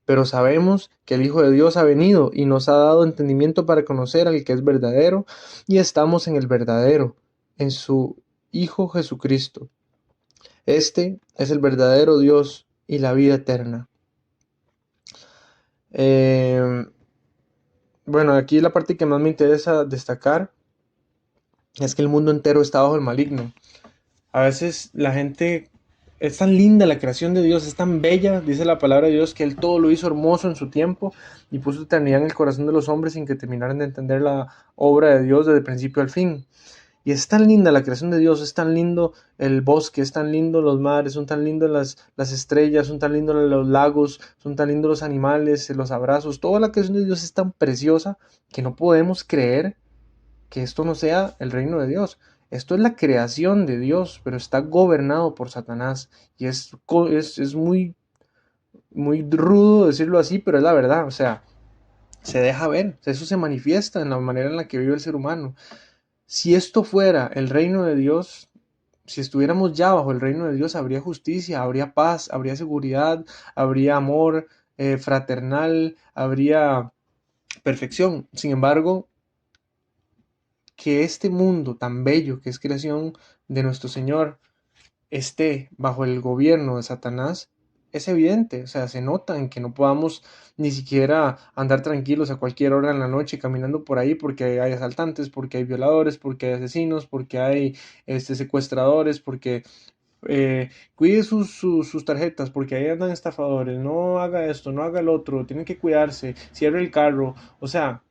Pero sabemos que el Hijo de Dios ha venido y nos ha dado entendimiento para conocer al que es verdadero, y estamos en el verdadero, en su Hijo Jesucristo. Este es el verdadero Dios y la vida eterna. Bueno, aquí la parte que más me interesa destacar es que el mundo entero está bajo el maligno. A veces la gente, es tan linda la creación de Dios, es tan bella, dice la palabra de Dios, que Él todo lo hizo hermoso en su tiempo y puso eternidad en el corazón de los hombres sin que terminaran de entender la obra de Dios desde el principio al fin. Y es tan linda la creación de Dios, es tan lindo el bosque, es tan lindo los mares, son tan lindos las estrellas, son tan lindos los lagos, son tan lindos los animales, los abrazos. Toda la creación de Dios es tan preciosa que no podemos creer que esto no sea el reino de Dios. Esto es la creación de Dios, pero está gobernado por Satanás. Y es muy, muy rudo decirlo así, pero es la verdad. O sea, se deja ver, eso se manifiesta en la manera en la que vive el ser humano. Si esto fuera el reino de Dios, si estuviéramos ya bajo el reino de Dios, habría justicia, habría paz, habría seguridad, habría amor fraternal, habría perfección. Sin embargo, que este mundo tan bello que es creación de nuestro Señor esté bajo el gobierno de Satanás, es evidente, o sea, se nota en que no podamos ni siquiera andar tranquilos a cualquier hora en la noche caminando por ahí porque hay asaltantes, porque hay violadores, porque hay asesinos, porque hay secuestradores, porque cuide sus tarjetas, porque ahí andan estafadores, no haga esto, no haga el otro, tienen que cuidarse, cierre el carro, o sea,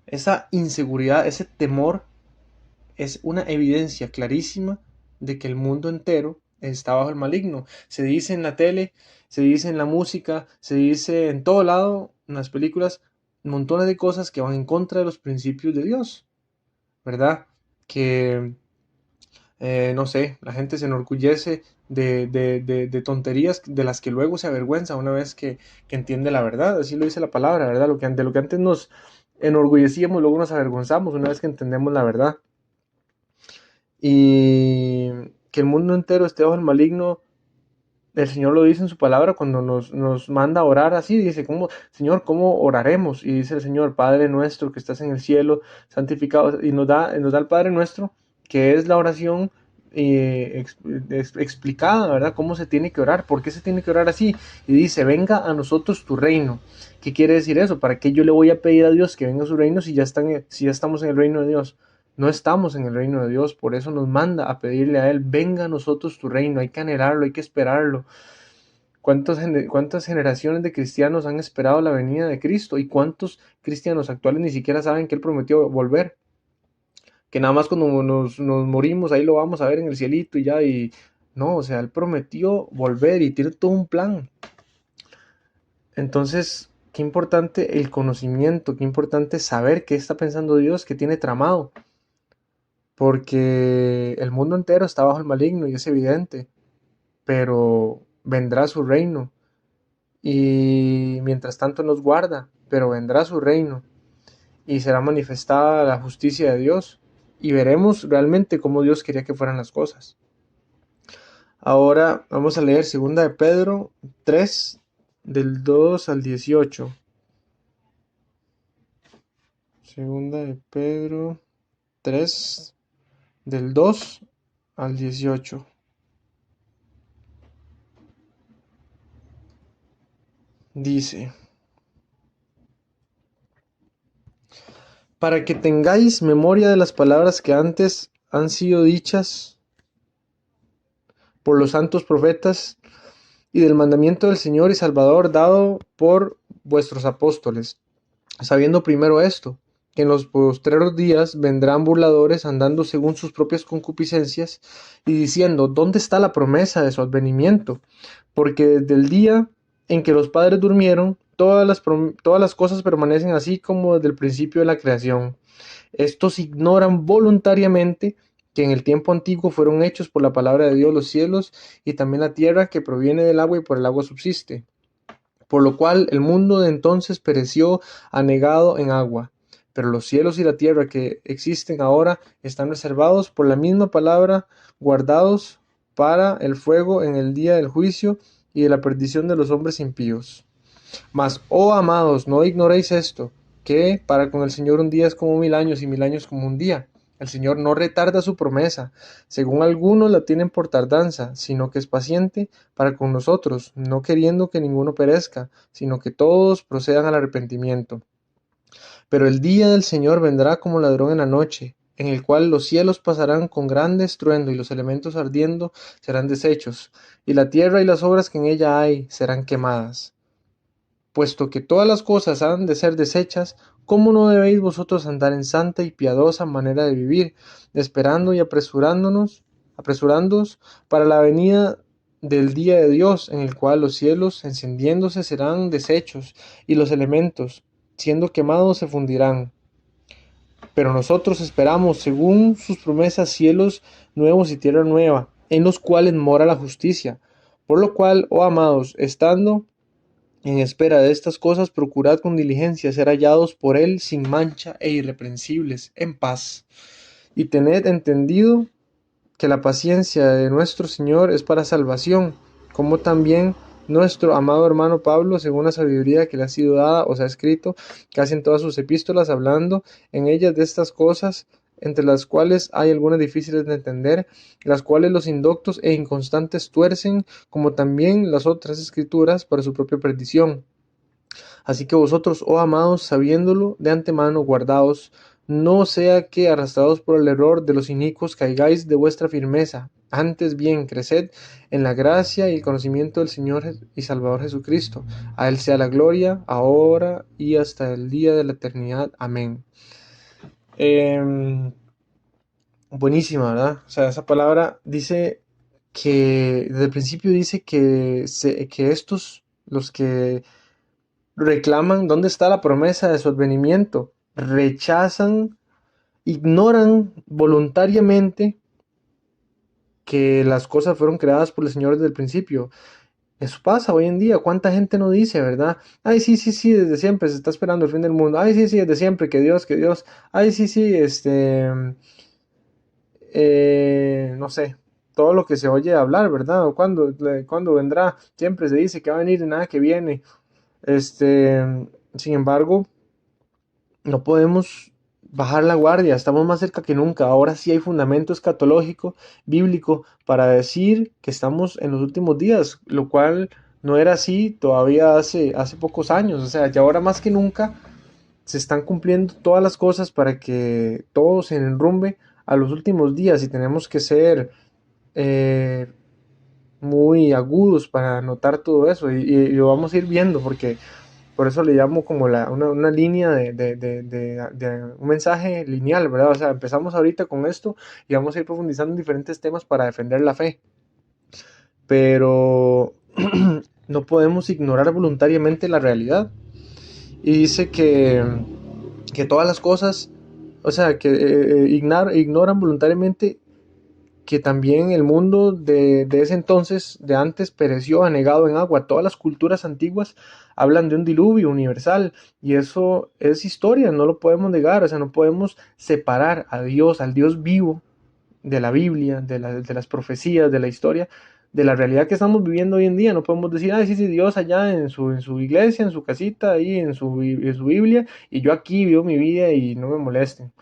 esa inseguridad, ese temor es una evidencia clarísima de que el mundo entero está bajo el maligno. Se dice en la tele, se dice en la música, se dice en todo lado, en las películas, montones de cosas que van en contra de los principios de Dios, ¿verdad? Que, no sé, la gente se enorgullece de tonterías de las que luego se avergüenza una vez que entiende la verdad, así lo dice la palabra, ¿verdad? De lo que antes nos enorgullecíamos, luego nos avergonzamos una vez que entendemos la verdad. Y que el mundo entero esté bajo el maligno, el Señor lo dice en su palabra cuando nos manda a orar así, dice, ¿cómo, Señor, cómo oraremos? Y dice el Señor, Padre nuestro que estás en el cielo, santificado, y nos da el Padre nuestro, que es la oración explicada, ¿verdad? Cómo se tiene que orar, por qué se tiene que orar así. Y dice, venga a nosotros tu reino. ¿Qué quiere decir eso? ¿Para qué yo le voy a pedir a Dios que venga a su reino si ya estamos en el reino de Dios? No estamos en el reino de Dios, por eso nos manda a pedirle a Él, venga a nosotros tu reino, hay que anhelarlo, hay que esperarlo. ¿Cuántas generaciones de cristianos han esperado la venida de Cristo? ¿Y cuántos cristianos actuales ni siquiera saben que Él prometió volver? Que nada más cuando nos morimos, ahí lo vamos a ver en el cielito y ya, y no, o sea, Él prometió volver y tiene todo un plan. Entonces, qué importante el conocimiento, qué importante saber qué está pensando Dios, qué tiene tramado, porque el mundo entero está bajo el maligno y es evidente, pero vendrá su reino y mientras tanto nos guarda, pero vendrá su reino y será manifestada la justicia de Dios y veremos realmente cómo Dios quería que fueran las cosas. Ahora vamos a leer 2 de Pedro 3 del 2 al 18. 2 de Pedro 3 del 2 al 18. Dice, para que tengáis memoria de las palabras que antes han sido dichas por los santos profetas y del mandamiento del Señor y Salvador dado por vuestros apóstoles, sabiendo primero esto, que en los postreros días vendrán burladores andando según sus propias concupiscencias y diciendo, ¿dónde está la promesa de su advenimiento? Porque desde el día en que los padres durmieron, todas las cosas permanecen así como desde el principio de la creación. Estos ignoran voluntariamente que en el tiempo antiguo fueron hechos por la palabra de Dios los cielos y también la tierra que proviene del agua y por el agua subsiste. Por lo cual el mundo de entonces pereció anegado en agua. Pero los cielos y la tierra que existen ahora están reservados por la misma palabra, guardados para el fuego en el día del juicio y de la perdición de los hombres impíos. Mas, oh amados, no ignoréis esto, que para con el Señor un día es como 1000 años y 1000 años como un día. El Señor no retarda su promesa, según algunos la tienen por tardanza, sino que es paciente para con nosotros, no queriendo que ninguno perezca, sino que todos procedan al arrepentimiento. Pero el día del Señor vendrá como ladrón en la noche, en el cual los cielos pasarán con gran estruendo y los elementos ardiendo serán deshechos, y la tierra y las obras que en ella hay serán quemadas. Puesto que todas las cosas han de ser deshechas, ¿cómo no debéis vosotros andar en santa y piadosa manera de vivir, esperando y apresurándoos para la venida del día de Dios, en el cual los cielos encendiéndose serán deshechos, y los elementos, siendo quemados, se fundirán? Pero nosotros esperamos, según sus promesas, cielos nuevos y tierra nueva, en los cuales mora la justicia. Por lo cual, oh amados, estando en espera de estas cosas, procurad con diligencia ser hallados por Él sin mancha e irreprensibles, en paz. Y tened entendido que la paciencia de nuestro Señor es para salvación, como también nuestro amado hermano Pablo, según la sabiduría que le ha sido dada, os ha escrito casi en todas sus epístolas, hablando en ellas de estas cosas, entre las cuales hay algunas difíciles de entender, las cuales los indoctos e inconstantes tuercen, como también las otras escrituras, para su propia perdición. Así que vosotros, oh amados, sabiéndolo de antemano, guardaos, no sea que arrastrados por el error de los inicuos caigáis de vuestra firmeza. Antes bien, creced en la gracia y el conocimiento del Señor y Salvador Jesucristo. A Él sea la gloria, ahora y hasta el día de la eternidad. Amén. Buenísima, ¿verdad? O sea, esa palabra dice que, desde el principio dice que estos, los que reclaman dónde está la promesa de su advenimiento, rechazan, ignoran voluntariamente que las cosas fueron creadas por el Señor desde el principio. Eso pasa hoy en día. ¿Cuánta gente no dice, verdad? Ay, sí, sí, sí, desde siempre se está esperando el fin del mundo. Ay, sí, sí, desde siempre, que Dios, que Dios. Ay, sí, sí, no sé, todo lo que se oye hablar, ¿verdad? O cuándo vendrá. Siempre se dice que va a venir y nada que viene. Este, sin embargo, no podemos bajar la guardia, estamos más cerca que nunca. Ahora sí hay fundamento escatológico, bíblico, para decir que estamos en los últimos días, lo cual no era así todavía hace pocos años. O sea, ya ahora más que nunca se están cumpliendo todas las cosas para que todo se enrumbe a los últimos días y tenemos que ser eh, muy agudos para notar todo eso y lo vamos a ir viendo porque por eso le llamo como una línea de un mensaje lineal, ¿verdad? O sea, empezamos ahorita con esto y vamos a ir profundizando en diferentes temas para defender la fe. Pero no podemos ignorar voluntariamente la realidad. Y dice que todas las cosas, o sea, que ignoran voluntariamente que también el mundo de ese entonces, de antes, pereció anegado en agua. Todas las culturas antiguas hablan de un diluvio universal y eso es historia, no lo podemos negar, o sea, no podemos separar a Dios, al Dios vivo de la Biblia, de las profecías, de la historia, de la realidad que estamos viviendo hoy en día. No podemos decir, ay, sí, sí, Dios allá en su iglesia, en su casita, ahí en su Biblia, y yo aquí vivo mi vida y no me molesten.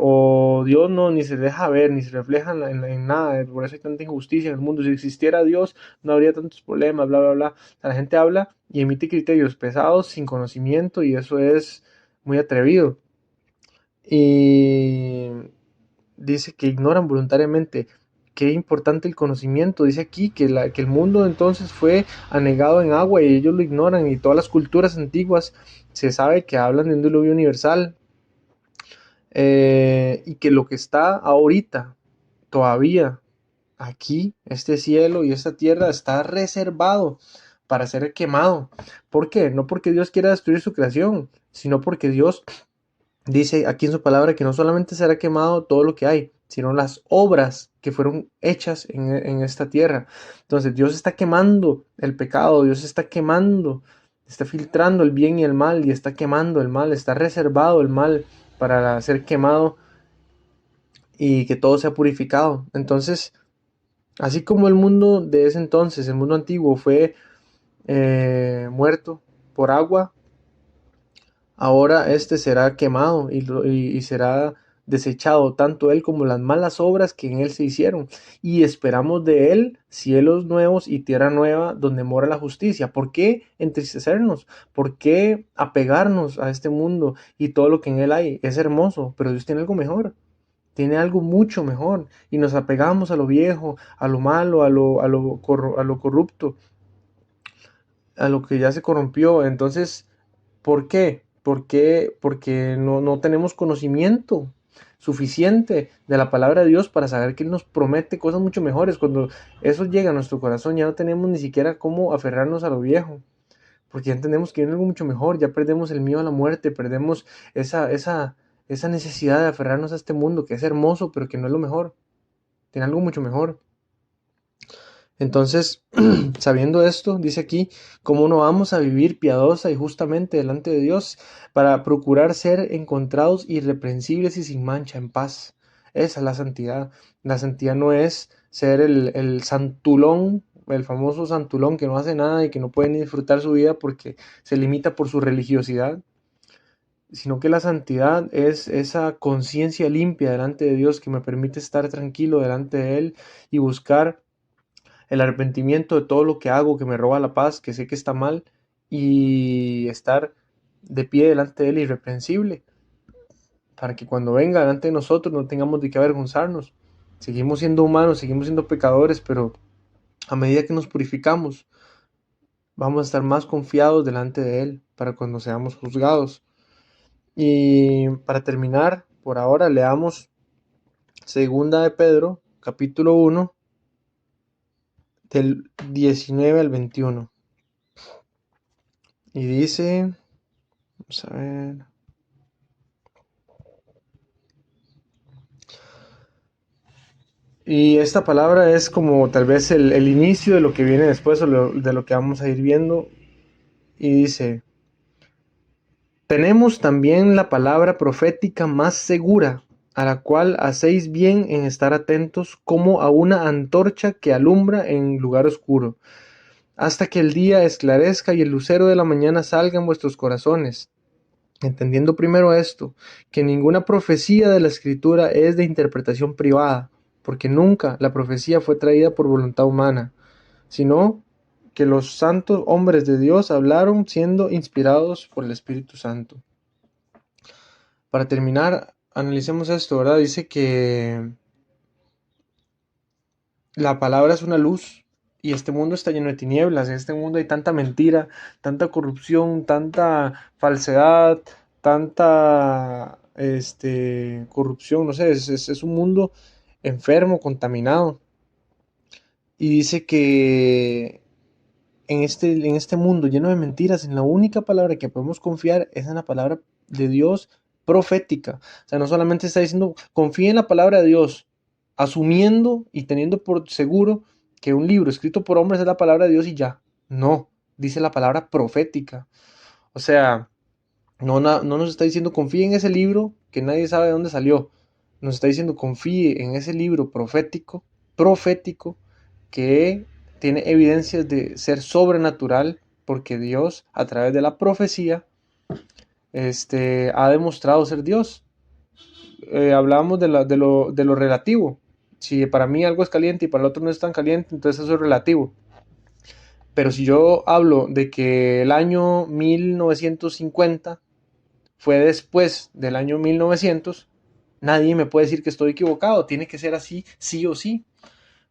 O Dios no ni se deja ver, ni se refleja en nada, por eso hay tanta injusticia en el mundo. Si existiera Dios, no habría tantos problemas, bla, bla, bla. O sea, la gente habla y emite criterios pesados sin conocimiento y eso es muy atrevido. Y dice que ignoran voluntariamente. Qué importante el conocimiento. Dice aquí que el mundo entonces fue anegado en agua y ellos lo ignoran y todas las culturas antiguas se sabe que hablan de un diluvio universal, y que lo que está ahorita todavía aquí, este cielo y esta tierra está reservado para ser quemado. ¿Por qué? No porque Dios quiera destruir su creación, sino porque Dios dice aquí en su palabra que no solamente será quemado todo lo que hay, sino las obras que fueron hechas en esta tierra. Entonces Dios está quemando el pecado, Dios está quemando, está filtrando el bien y el mal y está quemando el mal, está reservado el mal para ser quemado y que todo sea purificado. Entonces, así como el mundo de ese entonces, el mundo antiguo, fue muerto por agua, ahora este será quemado y será desechado, tanto él como las malas obras que en él se hicieron. Y esperamos de él cielos nuevos y tierra nueva donde mora la justicia. ¿Por qué entristecernos? ¿Por qué apegarnos a este mundo y todo lo que en él hay? Es hermoso, pero Dios tiene algo mejor. Tiene algo mucho mejor y nos apegamos a lo viejo, a lo malo, a lo corrupto, a lo que ya se corrompió. Entonces, ¿por qué? ¿Por qué? Porque no tenemos conocimiento suficiente de la palabra de Dios para saber que Él nos promete cosas mucho mejores. Cuando eso llega a nuestro corazón, ya no tenemos ni siquiera cómo aferrarnos a lo viejo, porque ya entendemos que viene algo mucho mejor, ya perdemos el miedo a la muerte, perdemos esa, esa, esa necesidad de aferrarnos a este mundo que es hermoso, pero que no es lo mejor, tiene algo mucho mejor. Entonces, sabiendo esto, dice aquí, cómo no vamos a vivir piadosa y justamente delante de Dios para procurar ser encontrados irreprensibles y sin mancha, en paz. Esa es la santidad. La santidad no es ser el santulón, el famoso santulón que no hace nada y que no puede ni disfrutar su vida porque se limita por su religiosidad, sino que la santidad es esa conciencia limpia delante de Dios que me permite estar tranquilo delante de Él y buscar el arrepentimiento de todo lo que hago que me roba la paz, que sé que está mal, y estar de pie delante de Él irreprensible, para que cuando venga delante de nosotros no tengamos de qué avergonzarnos. Seguimos siendo humanos, seguimos siendo pecadores, pero a medida que nos purificamos, vamos a estar más confiados delante de Él para cuando seamos juzgados. Y para terminar, por ahora leamos Segunda de Pedro, capítulo 1, del 19 al 21. Y dice, vamos a ver. Y esta palabra es como tal vez el inicio de lo que viene después o de lo que vamos a ir viendo. Y dice, tenemos también la palabra profética más segura, a la cual hacéis bien en estar atentos como a una antorcha que alumbra en lugar oscuro, hasta que el día esclarezca y el lucero de la mañana salga en vuestros corazones. Entendiendo primero esto, que ninguna profecía de la Escritura es de interpretación privada, porque nunca la profecía fue traída por voluntad humana, sino que los santos hombres de Dios hablaron siendo inspirados por el Espíritu Santo. Para terminar, analicemos esto, ¿verdad? Dice que la palabra es una luz y este mundo está lleno de tinieblas. En este mundo hay tanta mentira, tanta corrupción, tanta falsedad, tanta corrupción, no sé, es un mundo enfermo, contaminado. Y dice que en este mundo lleno de mentiras, en la única palabra que podemos confiar es en la palabra de Dios profética. O sea, no solamente está diciendo, confía en la palabra de Dios, asumiendo y teniendo por seguro que un libro escrito por hombres es la palabra de Dios y ya. No, dice la palabra profética. O sea, no nos está diciendo confíe en ese libro que nadie sabe de dónde salió. Nos está diciendo confíe en ese libro profético, que tiene evidencias de ser sobrenatural, porque Dios, a través de la profecía, ha demostrado ser Dios. Hablábamos de lo relativo. Si para mí algo es caliente y para el otro no es tan caliente, entonces eso es relativo. Pero si yo hablo de que el año 1950 fue después del año 1900, nadie me puede decir que estoy equivocado. Tiene que ser así, sí o sí,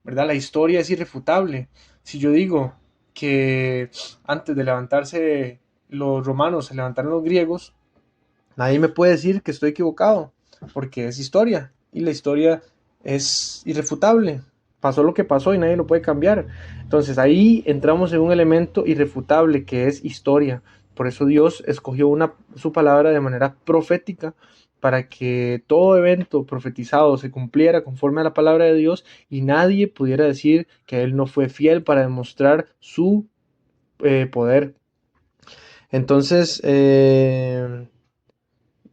¿verdad? La historia es irrefutable. Si yo digo que antes de levantarse los romanos se levantaron los griegos, nadie me puede decir que estoy equivocado, porque es historia y la historia es irrefutable. Pasó lo que pasó y nadie lo puede cambiar. Entonces ahí entramos en un elemento irrefutable que es historia. Por eso Dios escogió su palabra de manera profética para que todo evento profetizado se cumpliera conforme a la palabra de Dios y nadie pudiera decir que Él no fue fiel para demostrar su poder. Entonces,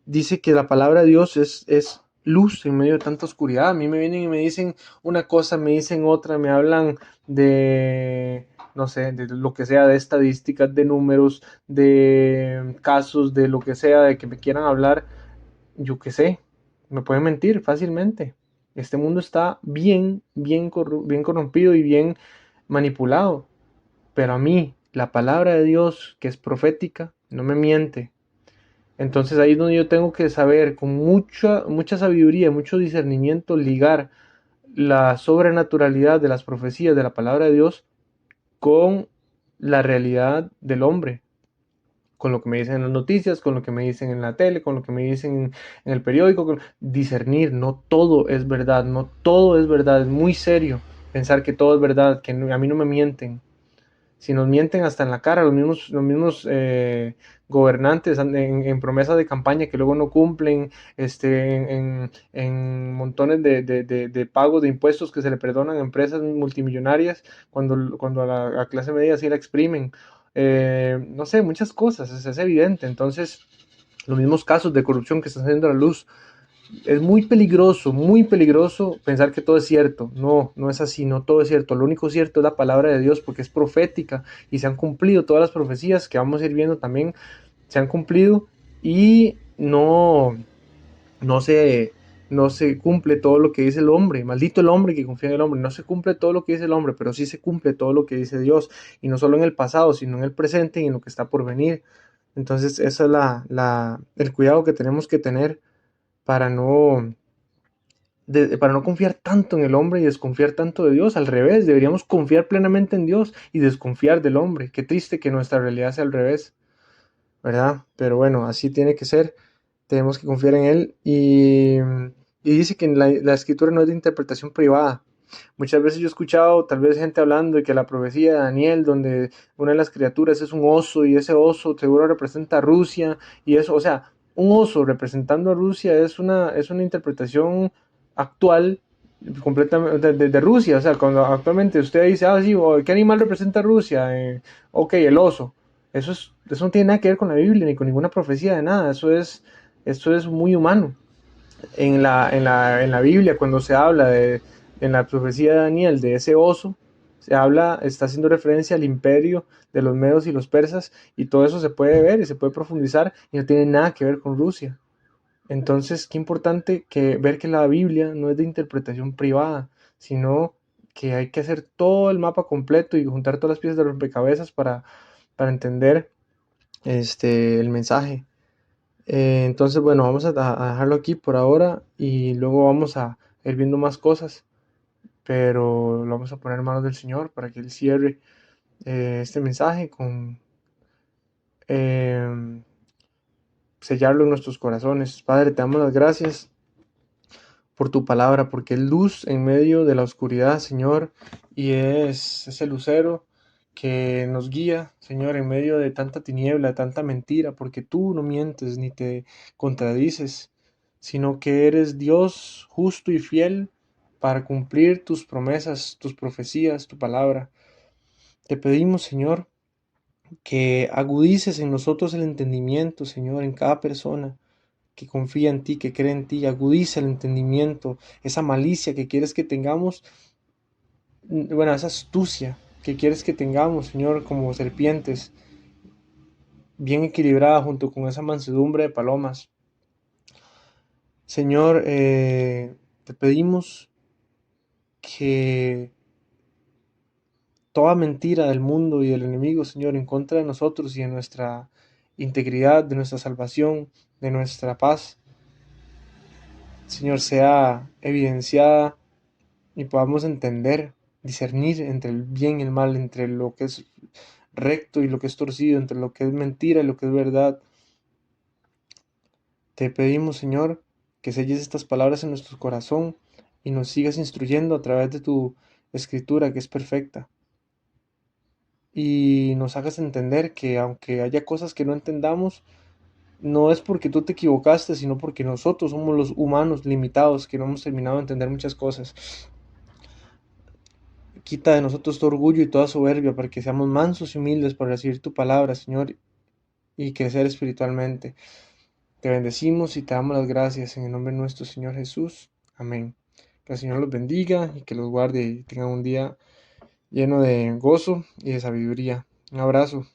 dice que la palabra de Dios es luz en medio de tanta oscuridad. A mí me vienen y me dicen una cosa, me dicen otra, me hablan de, no sé, de lo que sea, de estadísticas, de números, de casos, de lo que sea, de que me quieran hablar, yo qué sé, me pueden mentir fácilmente. Este mundo está bien corrompido y bien manipulado, pero a mí, la palabra de Dios, que es profética, no me miente. Entonces ahí es donde yo tengo que saber con mucha sabiduría, mucho discernimiento, ligar la sobrenaturalidad de las profecías de la palabra de Dios con la realidad del hombre, con lo que me dicen en las noticias, con lo que me dicen en la tele, con lo que me dicen en el periódico, discernir, no todo es verdad, no todo es verdad, es muy serio pensar que todo es verdad, que a mí no me mienten. Si nos mienten hasta en la cara, los mismos gobernantes en promesas de campaña que luego no cumplen, en montones de pagos de impuestos que se le perdonan a empresas multimillonarias cuando a la clase media sí la exprimen. No sé, muchas cosas, es evidente. Entonces, los mismos casos de corrupción que están saliendo a la luz, es muy peligroso pensar que todo es cierto. No, no es así, no todo es cierto. Lo único cierto es la palabra de Dios porque es profética y se han cumplido todas las profecías que vamos a ir viendo también, se han cumplido y no se, no se cumple todo lo que dice el hombre. Maldito el hombre que confía en el hombre. No se cumple todo lo que dice el hombre, pero sí se cumple todo lo que dice Dios. Y no solo en el pasado, sino en el presente y en lo que está por venir. Entonces, esa es el cuidado que tenemos que tener para para no confiar tanto en el hombre y desconfiar tanto de Dios. Al revés, deberíamos confiar plenamente en Dios y desconfiar del hombre. Qué triste que nuestra realidad sea al revés, ¿verdad? Pero bueno, así tiene que ser. Tenemos que confiar en Él y dice que la escritura no es de interpretación privada. Muchas veces yo he escuchado tal vez gente hablando de que la profecía de Daniel, donde una de las criaturas es un oso y ese oso seguro representa a Rusia y eso, o sea, un oso representando a Rusia es una interpretación actual completamente de Rusia, o sea, cuando actualmente usted dice, ah, sí, ¿qué animal representa a Rusia? Ok, el oso. Eso no tiene nada que ver con la Biblia ni con ninguna profecía de nada, eso es muy humano. En la Biblia, cuando se habla en la profecía de Daniel de ese oso, está haciendo referencia al imperio de los medos y los persas, y todo eso se puede ver y se puede profundizar y no tiene nada que ver con Rusia. Entonces, qué importante ver que la Biblia no es de interpretación privada, sino que hay que hacer todo el mapa completo y juntar todas las piezas de rompecabezas para entender el mensaje. Entonces, bueno, vamos a dejarlo aquí por ahora y luego vamos a ir viendo más cosas, pero lo vamos a poner en manos del Señor para que Él cierre este mensaje con eh, sellarlo en nuestros corazones. Padre, te damos las gracias por tu palabra, porque es luz en medio de la oscuridad, Señor, y es ese lucero que nos guía, Señor, en medio de tanta tiniebla, de tanta mentira, porque tú no mientes ni te contradices, sino que eres Dios justo y fiel para cumplir tus promesas, tus profecías, tu palabra. Te pedimos, Señor, que agudices en nosotros el entendimiento, Señor, en cada persona que confía en ti, que cree en ti, agudiza el entendimiento, esa malicia que quieres que tengamos, bueno, esa astucia que quieres que tengamos, Señor, como serpientes, bien equilibrada junto con esa mansedumbre de palomas. Señor, te pedimos que toda mentira del mundo y del enemigo, Señor, en contra de nosotros y de nuestra integridad, de nuestra salvación, de nuestra paz, Señor, sea evidenciada y podamos entender, discernir entre el bien y el mal, entre lo que es recto y lo que es torcido, entre lo que es mentira y lo que es verdad. Te pedimos, Señor, que selles estas palabras en nuestro corazón y nos sigas instruyendo a través de tu escritura que es perfecta. Y nos hagas entender que aunque haya cosas que no entendamos, no es porque tú te equivocaste, sino porque nosotros somos los humanos limitados que no hemos terminado de entender muchas cosas. Quita de nosotros todo orgullo y toda soberbia para que seamos mansos y humildes para recibir tu palabra, Señor, y crecer espiritualmente. Te bendecimos y te damos las gracias en el nombre de nuestro Señor Jesús. Amén. Que el Señor los bendiga y que los guarde y tengan un día lleno de gozo y de sabiduría. Un abrazo.